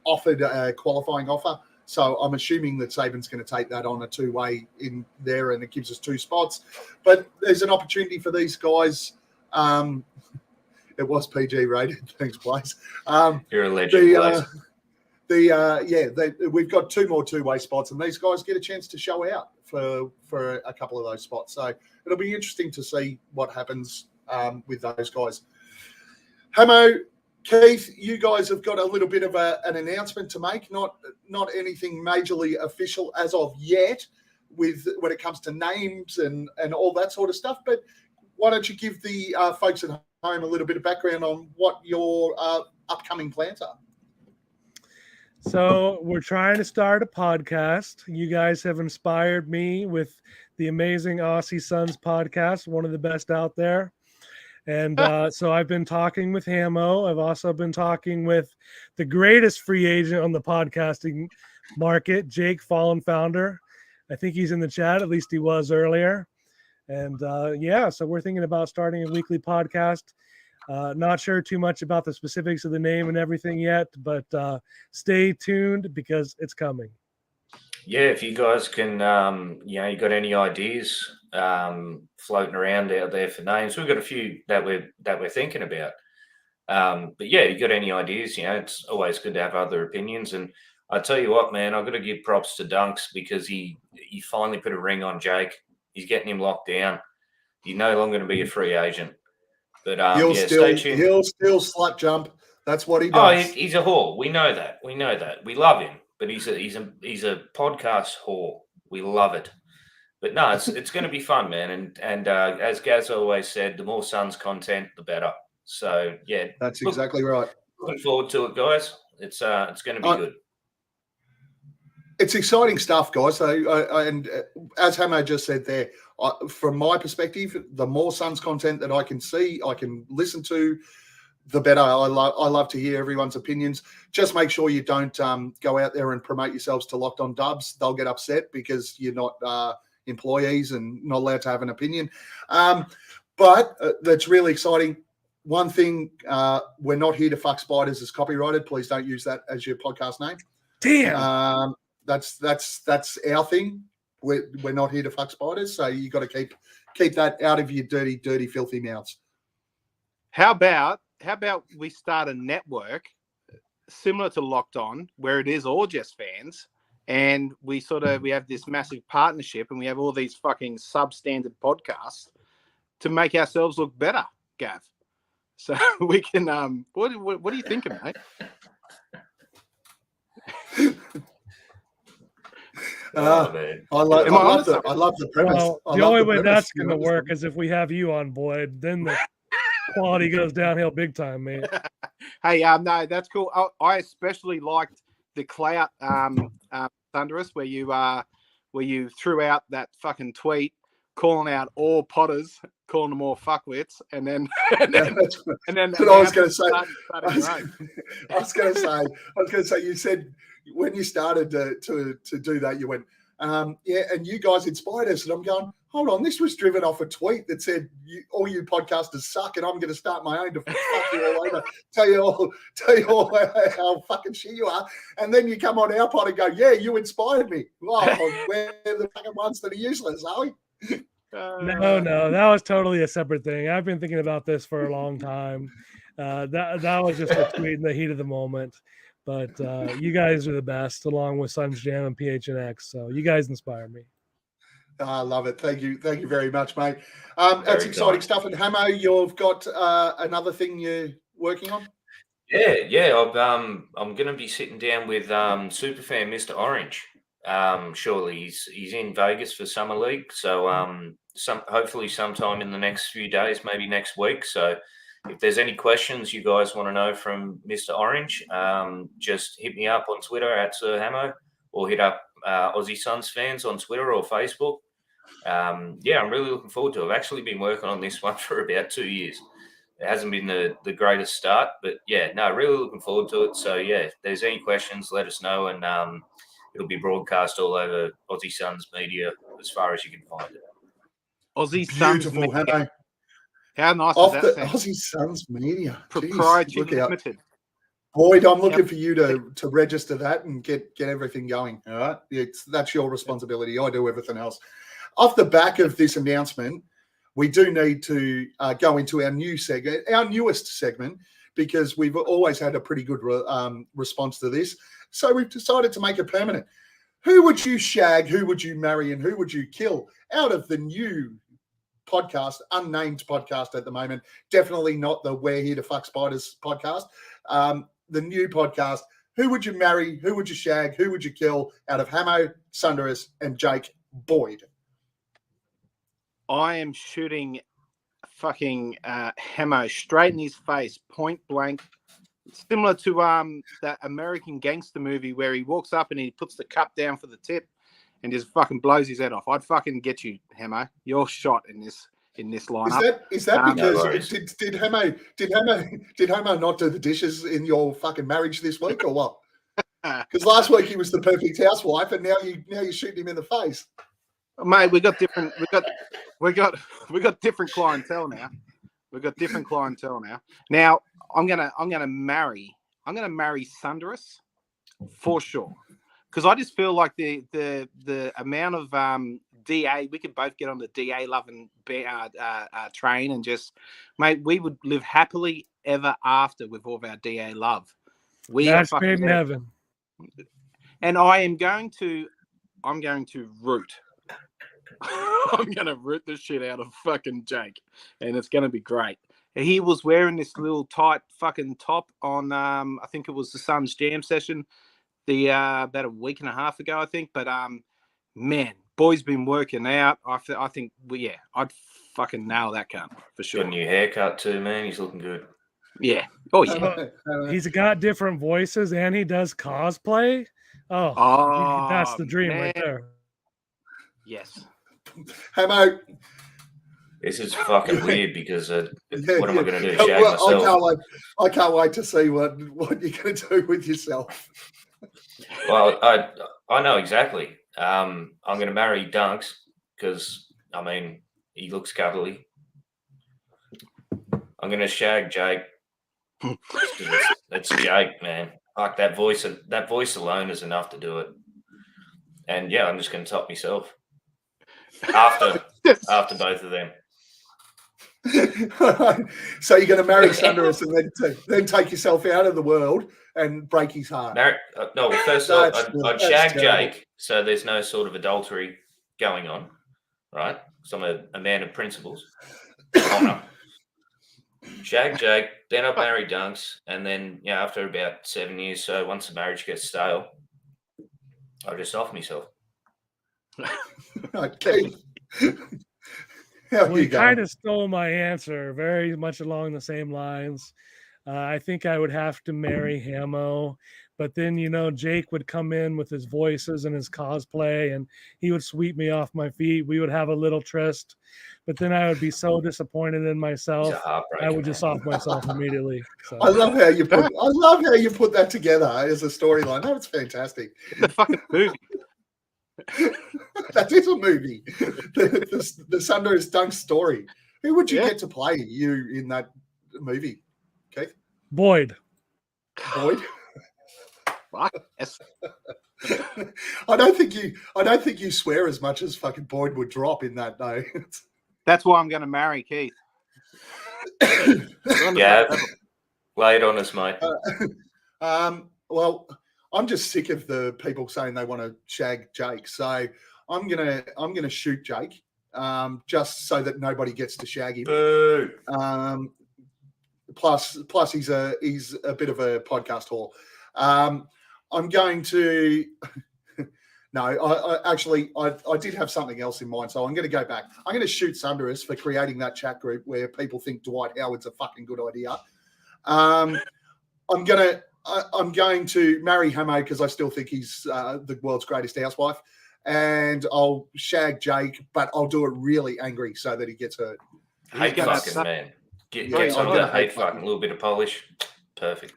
offered a qualifying offer. So I'm assuming that Saban's going to take that on a two-way in there, and it gives us 2 spots. But there's an opportunity for these guys. It was PG rated. Thanks, Blaze. You're a legend, Blaze. We've got 2 more two-way spots, and these guys get a chance to show out for a couple of those spots. So it'll be interesting to see what happens with those guys. Hammo, Keith, you guys have got a little bit of an announcement to make. Not anything majorly official as of yet, when it comes to names and all that sort of stuff. But why don't you give the folks at home a little bit of background on what your upcoming plans are? So we're trying to start a podcast. You guys have inspired me with the amazing Aussie Suns podcast, one of the best out there. And so I've been talking with Hammo. I've also been talking with the greatest free agent on the podcasting market, Jake Fallen Founder. I think he's in the chat. At least he was earlier. And so we're thinking about starting a weekly podcast. Not sure too much about the specifics of the name and everything yet, but stay tuned because it's coming. Yeah, if you guys can, you got any ideas floating around out there for names, we've got a few that we're thinking about. But yeah, you got any ideas? It's always good to have other opinions. And I tell you what, man, I've got to give props to Dunks because he finally put a ring on Jake. He's getting him locked down. He's no longer going to be a free agent. But stay tuned. He'll still slut jump. That's what he does. Oh, he's a whore. We know that. We love him. But he's a podcast whore. We love it. But no, it's going to be fun, man. And as Gaz always said, the more Suns content, the better. So yeah, that's exactly right. Looking forward to it, guys. It's going to be good. It's exciting stuff, guys. So, and as Hammo just said there, from my perspective, the more Suns content that I can see, I can listen to, the better. I love to hear everyone's opinions. Just make sure you don't go out there and promote yourselves to Locked On Dubs. They'll get upset because you're not employees and not allowed to have an opinion. But that's really exciting. one thing, we're not here to fuck spiders is copyrighted. Please don't use that as your podcast name. Damn. That's our thing. We're not here to fuck spiders, so you got to keep that out of your dirty, filthy mouths. How about we start a network similar to Locked On, where it is all just fans, and we have this massive partnership, and we have all these fucking substandard podcasts to make ourselves look better, Gav. So we can. What are you thinking, mate? Man. I love the premise. Well, I the love only the way premise. that's going to work is if we have you on board. Then the quality goes downhill big time, mate. Hey, no, that's cool. I especially liked the clout Thunderous where you threw out that fucking tweet calling out all Potters, calling them all fuckwits, and then But I was going to say, you said when you started to do that, you went, yeah, and you guys inspired us, and I'm going, hold on, this was driven off a tweet that said all you podcasters suck, and I'm going to start my own to fuck you all over, tell you all how fucking shit you are, and then you come on our pod and go, yeah, you inspired me. Oh, we're the fucking ones that are useless, are we? No, that was totally a separate thing. I've been thinking about this for a long time. That was just a tweet in the heat of the moment. But you guys are the best, along with Suns Jam and PHNX. So you guys inspire me. I love it. Thank you very much, mate. That's exciting stuff. And Hammo, you've got another thing you're working on? Yeah. I'm going to be sitting down with superfan Mr. Orange. Surely he's in Vegas for Summer League, so hopefully sometime in the next few days, maybe next week. So if there's any questions you guys want to know from Mr. Orange, just hit me up on Twitter at Sir Hammo, or hit up Aussie Suns Fans on Twitter or Facebook. I'm really looking forward to it. I've actually been working on this one for about 2 years. It hasn't been the greatest start, but really looking forward to it. So if there's any questions, let us know, and it'll be broadcast all over Aussie Suns media as far as you can find it. Aussie Suns media. How nice Off is the that? Aussie Suns media. Proprietary Limited. Boyd, I'm looking for you to register that and get everything going. All right, that's your responsibility. I do everything else. Off the back of this announcement, we do need to go into our newest segment, because we've always had a pretty good response to this. So we've decided to make it permanent. Who would you shag, who would you marry, and who would you kill out of the new podcast, unnamed podcast at the moment? Definitely not the We're Here to Fuck Spiders podcast. The new podcast. Who would you marry, who would you shag, who would you kill out of Hammo, Sunderus, and Jake Boyd? I am shooting fucking Hammo straight in his face, point blank. Similar to that American gangster movie where he walks up and he puts the cup down for the tip and just fucking blows his head off. I'd fucking get you, Hammo. You're shot in this lineup. Is that because did Hammo not do the dishes in your fucking marriage this week, or what? Because last week he was the perfect housewife, and now you're shooting him in the face. Mate, we got different clientele now. We've got different clientele now. Now I'm gonna marry Sunderus for sure, because I just feel like the amount of DA, we could both get on the DA loving train and just, mate, we would live happily ever after with all of our DA love. That's made in heaven. And I'm going to root. I'm going to root the shit out of fucking Jake, and it's going to be great. He was wearing this little tight fucking top on, I think it was the Suns Jam session about a week and a half ago, I think. But, man, boy's been working out. I think, I'd fucking nail that cunt for sure. Got a new haircut too, man. He's looking good. Yeah. Oh, yeah. He's got different voices, and he does cosplay. Oh, that's the dream, man. Right there. Yes. Hammo. This is fucking weird because what am I going to do? Shag myself? I can't wait to see what you're going to do with yourself. Well, I know exactly. I'm going to marry Dunks because, I mean, he looks cuddly. I'm I'm going to shag Jake. It's Jake, man. Like that voice alone is enough to do it. And yeah, I'm just going to top myself after both of them. So you're going to marry Sunderus and then take yourself out of the world and break his heart. No, first of all, I'd shag Jake, so there's no sort of adultery going on, right? Because I'm a man of principles. Honor. Shag Jake, then I'd marry Dunks, and then after about 7 years, so once the marriage gets stale, I'll just off myself. Okay. Well, you kind of stole my answer, very much along the same lines. I think I would have to marry Hammo, but then, Jake would come in with his voices and his cosplay, and he would sweep me off my feet. We would have a little tryst, but then I would be so disappointed in myself. I would just off myself immediately. So. I love how you put that together as a storyline. That was fantastic. It's a fucking movie. That is a movie. The Sunderus Dunk story. Who would you get to play you in that movie, Keith? Boyd. Fuck yes. I don't think you swear as much as fucking Boyd would drop in that though. That's why I'm going to marry Keith. Yeah, lay it on us, mate. Well, I'm just sick of the people saying they want to shag Jake, so I'm gonna shoot Jake, just so that nobody gets to shag him. Boo. Plus he's a bit of a podcast whore. I'm going to. No, I did have something else in mind, so I'm going to go back. I'm going to shoot Sunderus for creating that chat group where people think Dwight Howard's a fucking good idea. I'm going to marry Hammo because I still think he's the world's greatest housewife, and I'll shag Jake, but I'll do it really angry so that he gets hurt. Hate fucking man. Get some of the hate fucking, a little bit of polish. Perfect.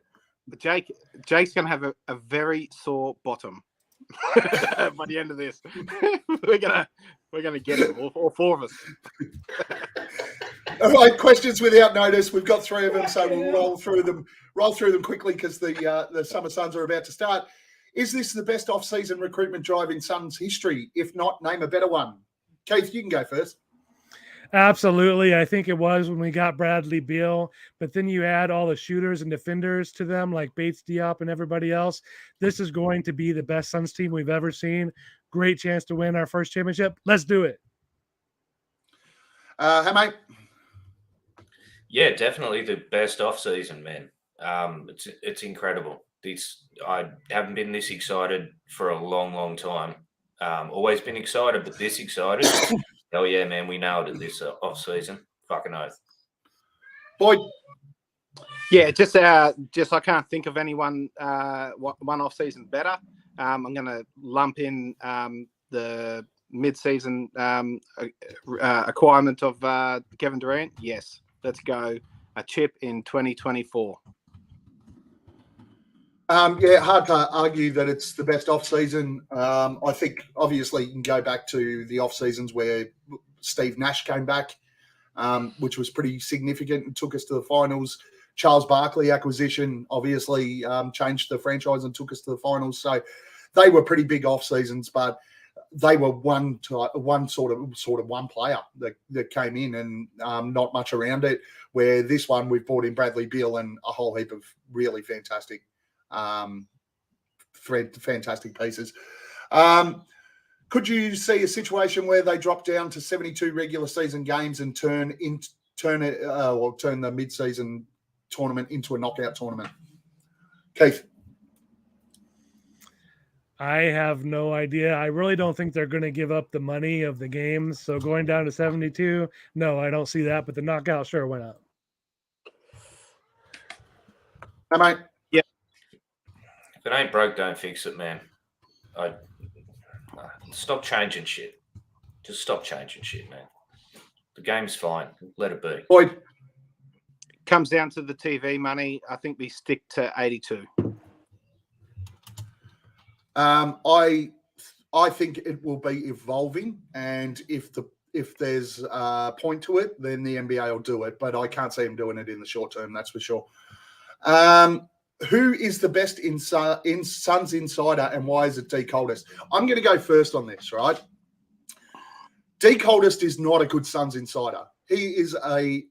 But Jake's going to have a very sore bottom by the end of this. we're gonna get him, all four of us. All right, questions without notice. We've got 3 of them, so we'll roll through them quickly because the Summer Suns are about to start. Is this the best off-season recruitment drive in Suns history? If not, name a better one. Keith, you can go first. Absolutely. I think it was when we got Bradley Beal, but then you add all the shooters and defenders to them like Bates Diop and everybody else. This is going to be the best Suns team we've ever seen. Great chance to win our first championship. Let's do it. Hammo? Yeah, definitely the best off-season, man. It's incredible. I haven't been this excited for a long, long time. Always been excited, but this excited. Oh yeah, man, we nailed it this off-season. Fucking oath. Boyd? Yeah, just I can't think of anyone one off-season better. I'm going to lump in the mid-season acquirement of Kevin Durant. Yes, let's go. A chip in 2024. Hard to argue that it's the best off-season. I think, obviously, you can go back to the off-seasons where Steve Nash came back, which was pretty significant and took us to the finals. Charles Barkley acquisition, obviously, changed the franchise and took us to the finals. So they were pretty big off-seasons, but they were one sort of one player that came in and not much around it, where this one we've brought in Bradley Beal and a whole heap of really fantastic pieces. Could you see a situation where they drop down to 72 regular season games and turn the mid-season tournament into a knockout tournament? Keith? I have no idea. I really don't think they're going to give up the money of the games. So going down to 72, no, I don't see that. But the knockout sure went up. Hey, mate. If it ain't broke, don't fix it, man. Stop changing shit. Just stop changing shit, man. The game's fine. Let it be. Boyd? Comes down to the TV money. I think we stick to 82. I think it will be evolving, and if if there's a point to it, then the NBA will do it. But I can't see him doing it in the short term, that's for sure. Who is the best in Suns insider, and why is it D Coldest? I'm going to go first on this, right? D Coldest is not a good Suns insider. He is a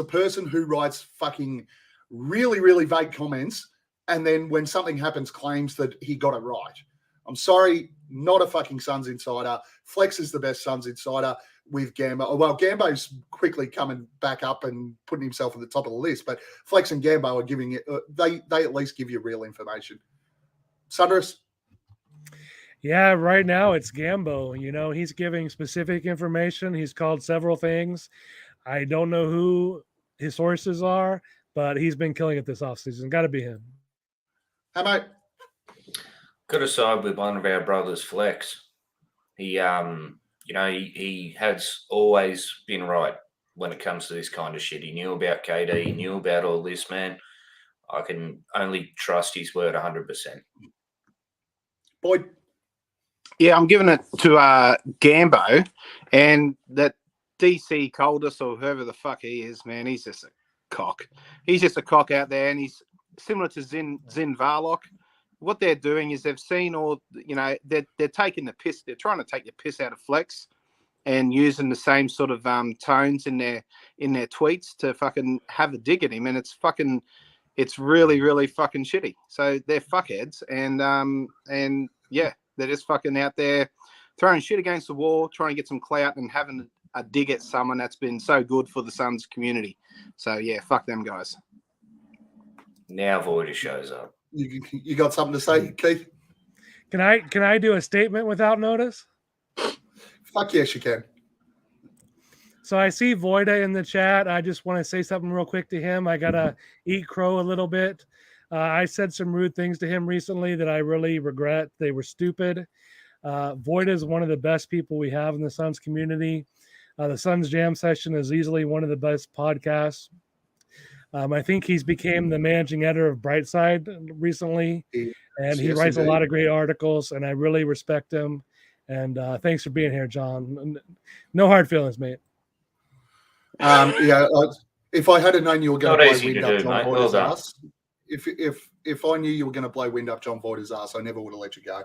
person who writes fucking really, really vague comments, and then when something happens, claims that he got it right. I'm sorry, not a fucking Suns insider. Flex is the best Suns insider with Gambo. Well, Gambo's quickly coming back up and putting himself at the top of the list, but Flex and Gambo are giving it. They at least give you real information. Sunders? Yeah, right now it's Gambo. You know, he's giving specific information. He's called several things. I don't know who his sources are, but he's been killing it this offseason. Got to be him. Hammo? Got to side with one of our brothers, Flex. He has always been right when it comes to this kind of shit. He knew about KD. He knew about all this, man. I can only trust his word 100%. Boyd? Yeah, I'm giving it to Gambo, and that DC Coldest or whoever the fuck he is, man, he's just a cock. He's just a cock out there, and he's similar to Zin Varlock. What they're doing is they've seen all, they're taking the piss. They're trying to take the piss out of Flex and using the same sort of tones in their tweets to fucking have a dig at him, and it's really, really fucking shitty. So they're fuckheads, and yeah, they're just fucking out there throwing shit against the wall, trying to get some clout and having a dig at someone that's been so good for the Suns community. So yeah, fuck them guys. Now Voider shows up. You got something to say, Keith? Can I do a statement without notice? Fuck yes, you can. So I see Voida in the chat. I just want to say something real quick to him. I got to eat crow a little bit. I said some rude things to him recently that I really regret. They were stupid. Voida is one of the best people we have in the Suns community. The Suns Jam Session is easily one of the best podcasts. I think he's became the managing editor of Brightside recently, and he writes a lot of great articles, and I really respect him. And thanks for being here, John. No hard feelings, mate. If I had known you were going to blow wind up John Voider's well ass, if I knew you were going to blow wind up John Voider's ass, I never would have let you go.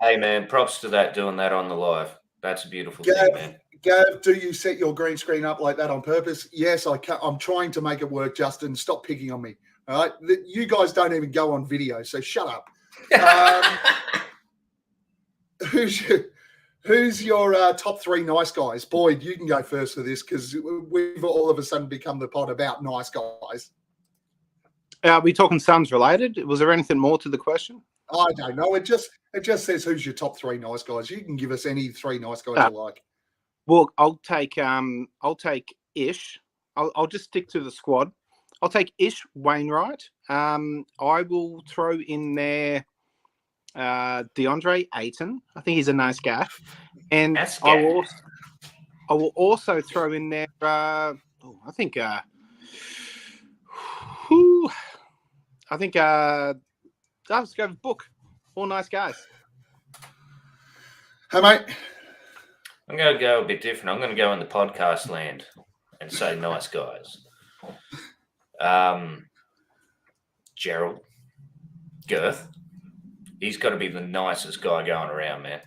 Hey, man, props to that, doing that on the live. That's a beautiful thing, man. Gav, do you set your green screen up like that on purpose? Yes, I can. I'm trying to make it work, Justin. Stop picking on me. All right? You guys don't even go on video, so shut up. Who's your top three nice guys? Boyd, you can go first for this because we've all of a sudden become the pod about nice guys. Are we talking Suns related? Was there anything more to the question? I don't know. It just says who's your top three nice guys. You can give us any three nice guys you like. Well, I'll take Ish. I'll just stick to the squad. I'll take Ish Wainwright. I will throw in there DeAndre Ayton. I think he's a nice guy. And I will also throw in there let's go with Book. All nice guys. Hey, mate. I'm going to go a bit different. I'm going to go in the podcast land and say nice guys. Gerald Girth. He's got to be the nicest guy going around, man.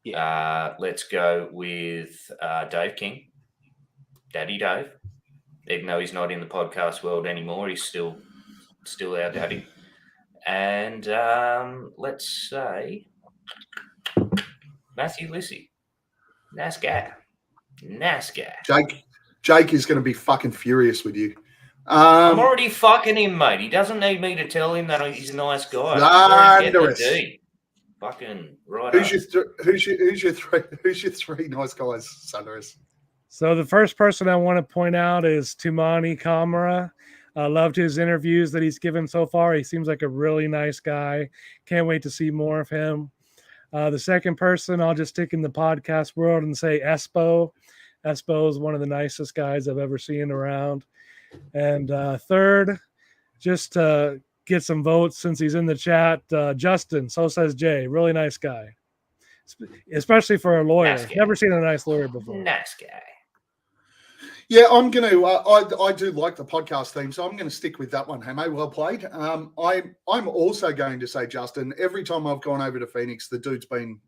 Yeah. Let's go with Dave King. Daddy Dave. Even though he's not in the podcast world anymore, he's still our daddy. And let's say Matthew Lissy. Nice guy. Jake is going to be fucking furious with you. I'm already fucking him, mate. He doesn't need me to tell him that he's a nice guy. Fucking right. Who's your three nice guys, Sanders? So the first person I want to point out is Tumani Kamara. I loved his interviews that he's given so far. He seems like a really nice guy. Can't wait to see more of him. The second person, I'll just stick in the podcast world and say Espo. Espo is one of the nicest guys I've ever seen around. And third, just to get some votes since he's in the chat, Justin, so says Jay, really nice guy. especially for a lawyer. Nice guy. Never seen a nice lawyer before. Nice guy. Yeah, I'm going to. I do like the podcast theme, so I'm going to stick with that one. Hammo, well played. I'm also going to say, Justin, every time I've gone over to Phoenix, the dude's been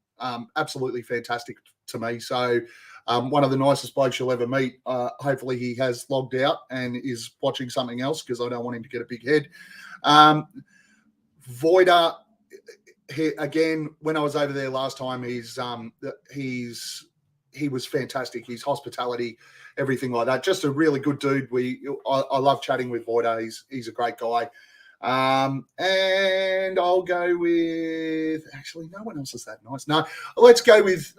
absolutely fantastic to me. So one of the nicest blokes you'll ever meet. Hopefully he has logged out and is watching something else because I don't want him to get a big head. Voida, again, when I was over there last time, he was fantastic. His hospitality, everything like that. Just a really good dude. I love chatting with Voida. He's a great guy. And I'll go with, actually, no one else is that nice. No, let's go with,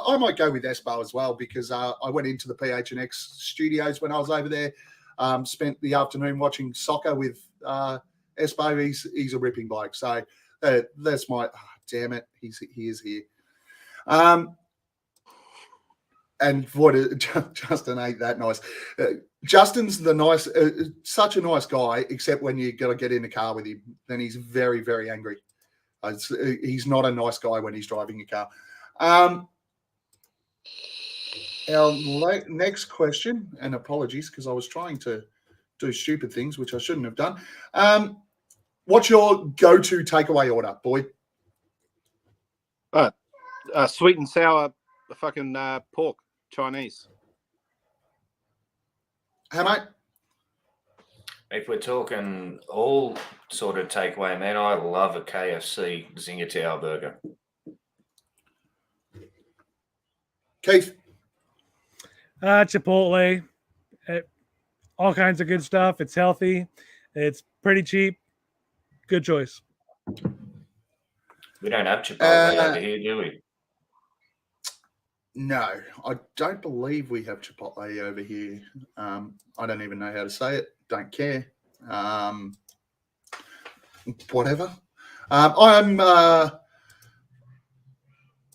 I might go with Espo as well, because I went into the PHNX studios when I was over there, spent the afternoon watching soccer with Espo. He's a ripping bloke. So that's my, damn it, he is here. And Justin ain't that nice. Justin's such a nice guy, except when you got to get in the car with him, then he's very, very angry. He's not a nice guy when he's driving a car. Our next question, and apologies because I was trying to do stupid things, which I shouldn't have done. What's your go-to takeaway order, boy? Sweet and sour fucking pork, Chinese. How mate? If we're talking all sort of takeaway, man, I love a KFC Zinger Tower burger. Keith? Chipotle. All kinds of good stuff. It's healthy. It's pretty cheap. Good choice. We don't have Chipotle over here, do we? No, I don't believe we have Chipotle over here. I don't even know how to say it. Don't care. Whatever.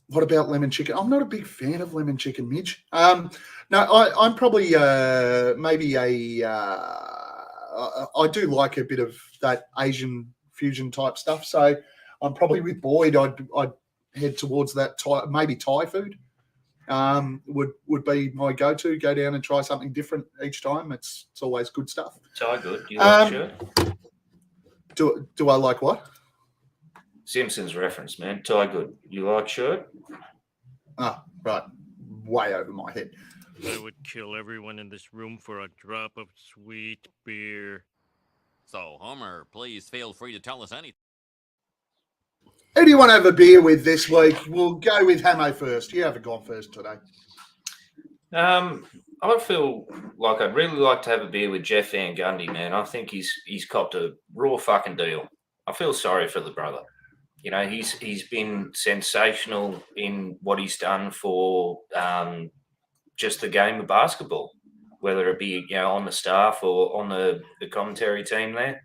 What about lemon chicken? I'm not a big fan of lemon chicken, Midge. No, I'm probably maybe I do like a bit of that Asian fusion type stuff. So I'm probably with Boyd. I'd head towards that maybe Thai food. Would be my go-to. Go down and try something different each time. It's always good stuff. Thai good. Do you like shirt? Do I like what? Simpsons reference, man. Thai good. You like shirt? Ah, right. Way over my head. I would kill everyone in this room for a drop of sweet beer. So, Homer, please feel free to tell us anything. Who do you want to have a beer with this week? We'll go with Hammo first. You haven't gone first today. I feel like I'd really like to have a beer with Jeff Van Gundy, man. I think he's copped a raw fucking deal. I feel sorry for the brother. You know, he's been sensational in what he's done for just the game of basketball, whether it be, you know, on the staff or on the commentary team there.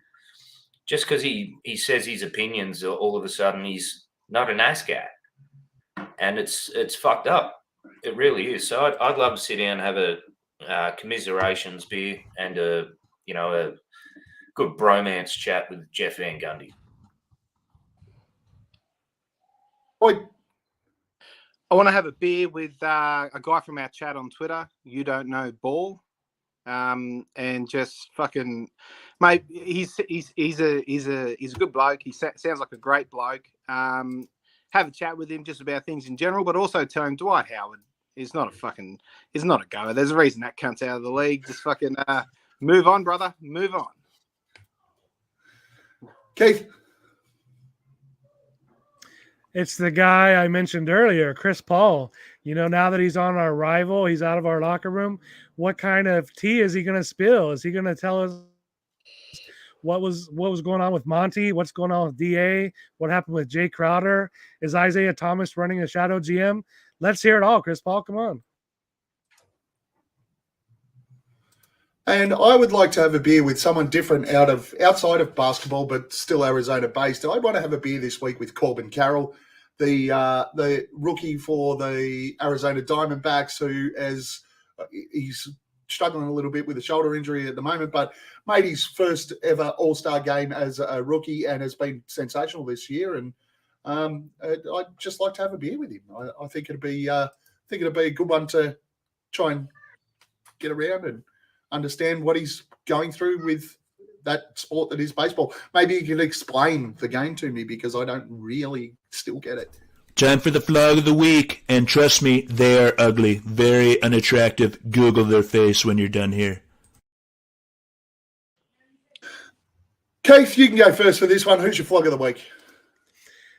Just because he says his opinions, all of a sudden he's not a nice guy, and it's fucked up. It really is. So I'd love to sit down and have a commiserations beer and a good bromance chat with Jeff Van Gundy. Boy, I want to have a beer with a guy from our chat on Twitter. You don't know ball, and just fucking, mate. He's a good bloke. He sounds like a great bloke. Have a chat with him just about things in general, but also tell him Dwight Howard is not a goer. There's a reason that cunt's out of the league. Just fucking move on, brother. Move on. Keith. It's the guy I mentioned earlier, Chris Paul. You know, now that he's on our rival, he's out of our locker room. What kind of tea is he going to spill? Is he going to tell us what was going on with Monty? What's going on with DA? What happened with Jay Crowder? Is Isaiah Thomas running a shadow GM? Let's hear it all, Chris Paul. Come on. And I would like to have a beer with someone different outside of basketball, but still Arizona based. I'd want to have a beer this week with Corbin Carroll, the rookie for the Arizona Diamondbacks, who he's struggling a little bit with a shoulder injury at the moment, but made his first ever All-Star game as a rookie and has been sensational this year. And I'd just like to have a beer with him. I think it'd be a good one to try and get around and understand what he's going through with that sport that is baseball. Maybe you could explain the game to me because I don't really still get it. Time for the flog of the week, and trust me, they are ugly, very unattractive. Google their face when you're done here. Keith, you can go first for this one. Who's your flog of the week?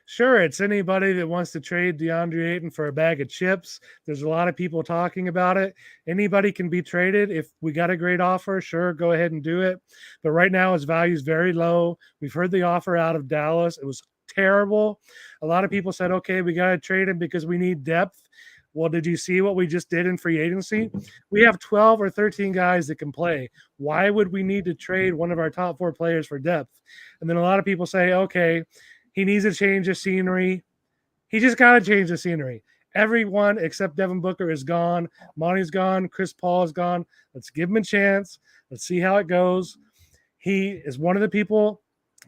Sure, it's anybody that wants to trade DeAndre Ayton for a bag of chips. There's a lot of people talking about it. Anybody can be traded. If we got a great offer, sure, go ahead and do it. But right now, his value is very low. We've heard the offer out of Dallas. It was terrible. A lot of people said, okay, we got to trade him because we need depth. Well, did you see what we just did in free agency? We have 12 or 13 guys that can play. Why would we need to trade one of our top 4 players for depth? And then a lot of people say, okay, he needs to change the scenery. He just got to change the scenery. Everyone except Devin Booker is gone. Monty's gone. Chris Paul is gone. Let's give him a chance. Let's see how it goes. He is one of the people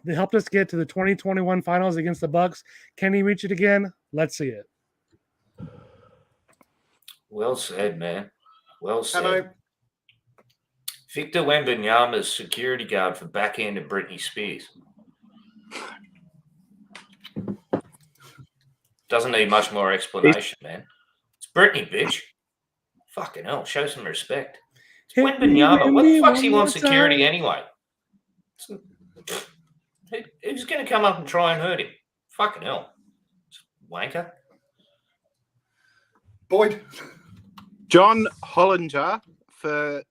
that helped us get to the 2021 finals against the Bucks. Can he reach it again? Let's see it. Well said, man. Well said. Hello. Victor Wembanyama's security guard for backhanded Britney Spears. Doesn't need much more explanation, man. It's Britney, bitch. Fucking hell, show some respect. It's Wembanyama. What the fuck's he want security anyway? Who's going to come up and try and hurt him? Fucking hell. Wanker. Boyd. John Hollinger for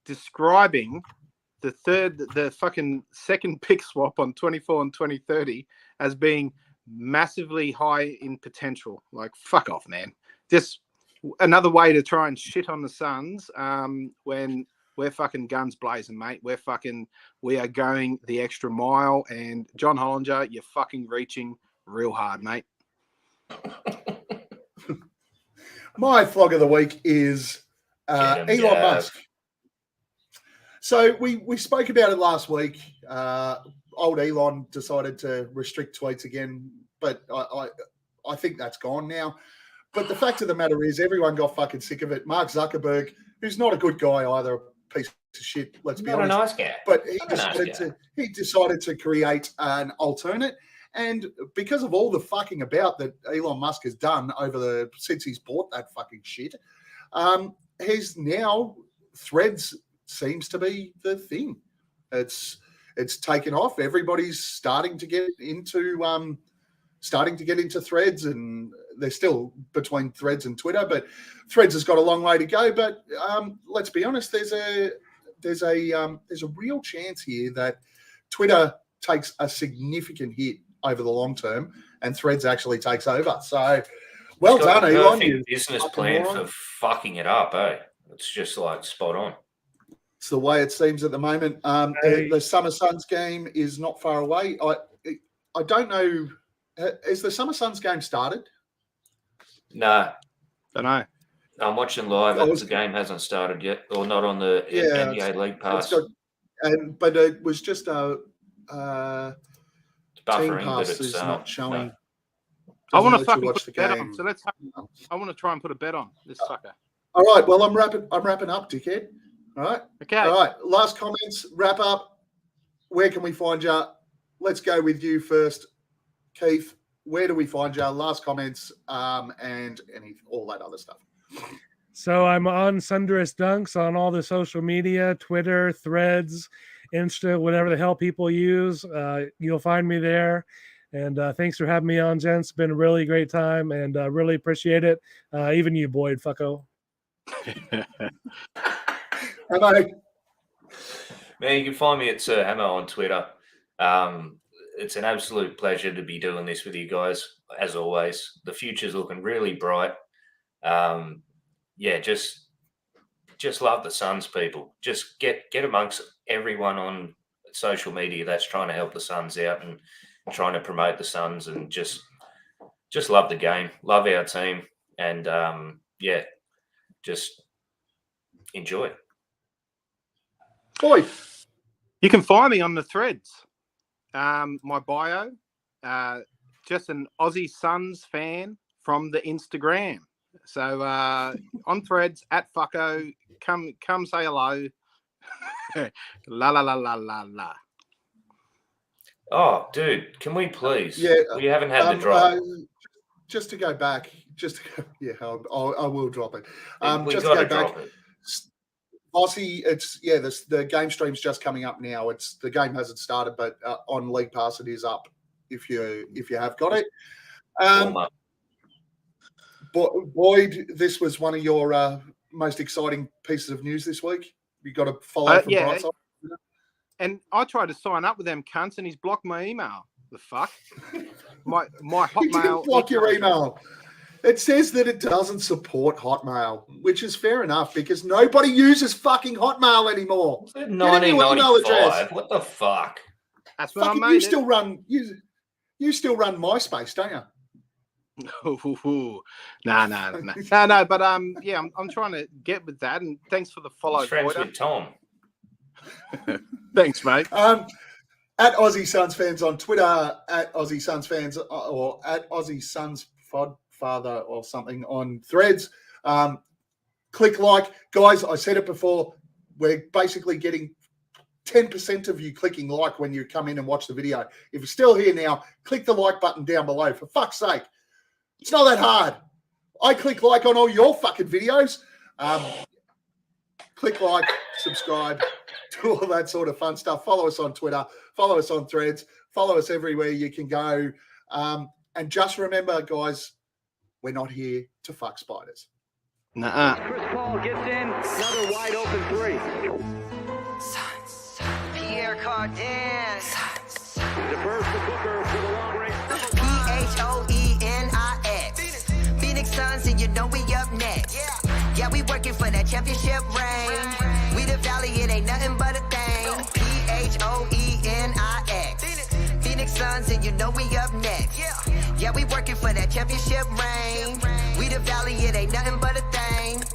describing the fucking second pick swap on 24 and 2030 as being massively high in potential. Like, fuck off, man. Just another way to try and shit on the Suns when we're fucking guns blazing, mate. We are going the extra mile. And John Hollinger, you're fucking reaching real hard, mate. My flog of the week is Elon Musk. So we spoke about it last week. Old Elon decided to restrict tweets again, but I think that's gone now. But the fact of the matter is everyone got fucking sick of it. Mark Zuckerberg, who's not a good guy either, a piece of shit, let's be honest. Not a nice guy. But he decided to create an alternate. And because of all the fucking about that Elon Musk has done since he's bought that fucking shit, he's now Threads seems to be the thing. It's taken off. Everybody's starting to get into Threads, and they're still between Threads and Twitter, but Threads has got a long way to go. But let's be honest, there's a real chance here that Twitter takes a significant hit over the long term, and Threads actually takes over. So, well done, Elon. Perfect business plan for fucking it up, eh? It's just like spot on. It's the way it seems at the moment. The Summer Suns game is not far away. I don't know. Has the Summer Suns game started? No. Don't know. I'm watching live. The game hasn't started yet, or not on the NBA League Pass. But it was just a buffering, Team Pass but it's is not showing. No. I want to fucking watch put the a bet game. on. So I want to try and put a bet on this sucker. All right. Well, I'm wrapping up, dickhead. All right. Okay. All right. Last comments. Wrap up. Where can we find you? Let's go with you first, Keith. Where do we find you? Last comments and all that other stuff. So I'm on Sundress Dunks on all the social media, Twitter, Threads, Insta, whatever the hell people use. You'll find me there. And thanks for having me on, gents. It's been a really great time, and really appreciate it. Even you, Boyd, fucko. Hello. Man, you can find me at Sir Hammo on Twitter. It's an absolute pleasure to be doing this with you guys, as always. The future's looking really bright. Just love the Suns, people. Just get amongst everyone on social media that's trying to help the Suns out and trying to promote the Suns, and just love the game, love our team, and just enjoy it. Boy, you can find me on the Threads. My bio, just an Aussie Suns fan from the Instagram. So on Threads at Fucko, come say hello. La la la la la la. Oh, dude, can we please? Yeah, we haven't had the drop. Just to go back, I will drop it. We Just got to to go back, drop it. Aussie, the game stream's just coming up now. The game hasn't started, but on League Pass it is up if you have got it. Warm up. Boyd, this was one of your most exciting pieces of news this week. You got to follow from Brightside. And I tried to sign up with them cunts, and he's blocked my email. The fuck? My Hotmail. He didn't block your email. It says that it doesn't support Hotmail, which is fair enough because nobody uses fucking Hotmail anymore. 1995. What the fuck? That's when Fucking I made you it. still run MySpace, don't you? No. But I'm trying to get with that, and thanks for the follow, He's friends Boyder. with Tom. Thanks, mate. At Aussie Suns Fans on Twitter, at Aussie Suns Fans, or at Aussie Suns Father or something on Threads. Click like. Guys, I said it before, we're basically getting 10% of you clicking like when you come in and watch the video. If you're still here now, click the like button down below. For fuck's sake. It's not that hard. I click like on all your fucking videos. Click like, subscribe, do all that sort of fun stuff. Follow us on Twitter. Follow us on Threads. Follow us everywhere you can go. And just remember, guys, we're not here to fuck spiders. Nuh-uh. Chris Paul gets in. Another wide open three. Pierre Cardin. Defers to Booker for the long range. Phoenix. Phoenix Suns, and you know we up next. Yeah, we working for that championship ring. We the Valley, it ain't nothing but a thing. Phoenix. Phoenix Suns, and you know we up next. Yeah, we working for that championship ring. We the Valley, it ain't nothing but a thing.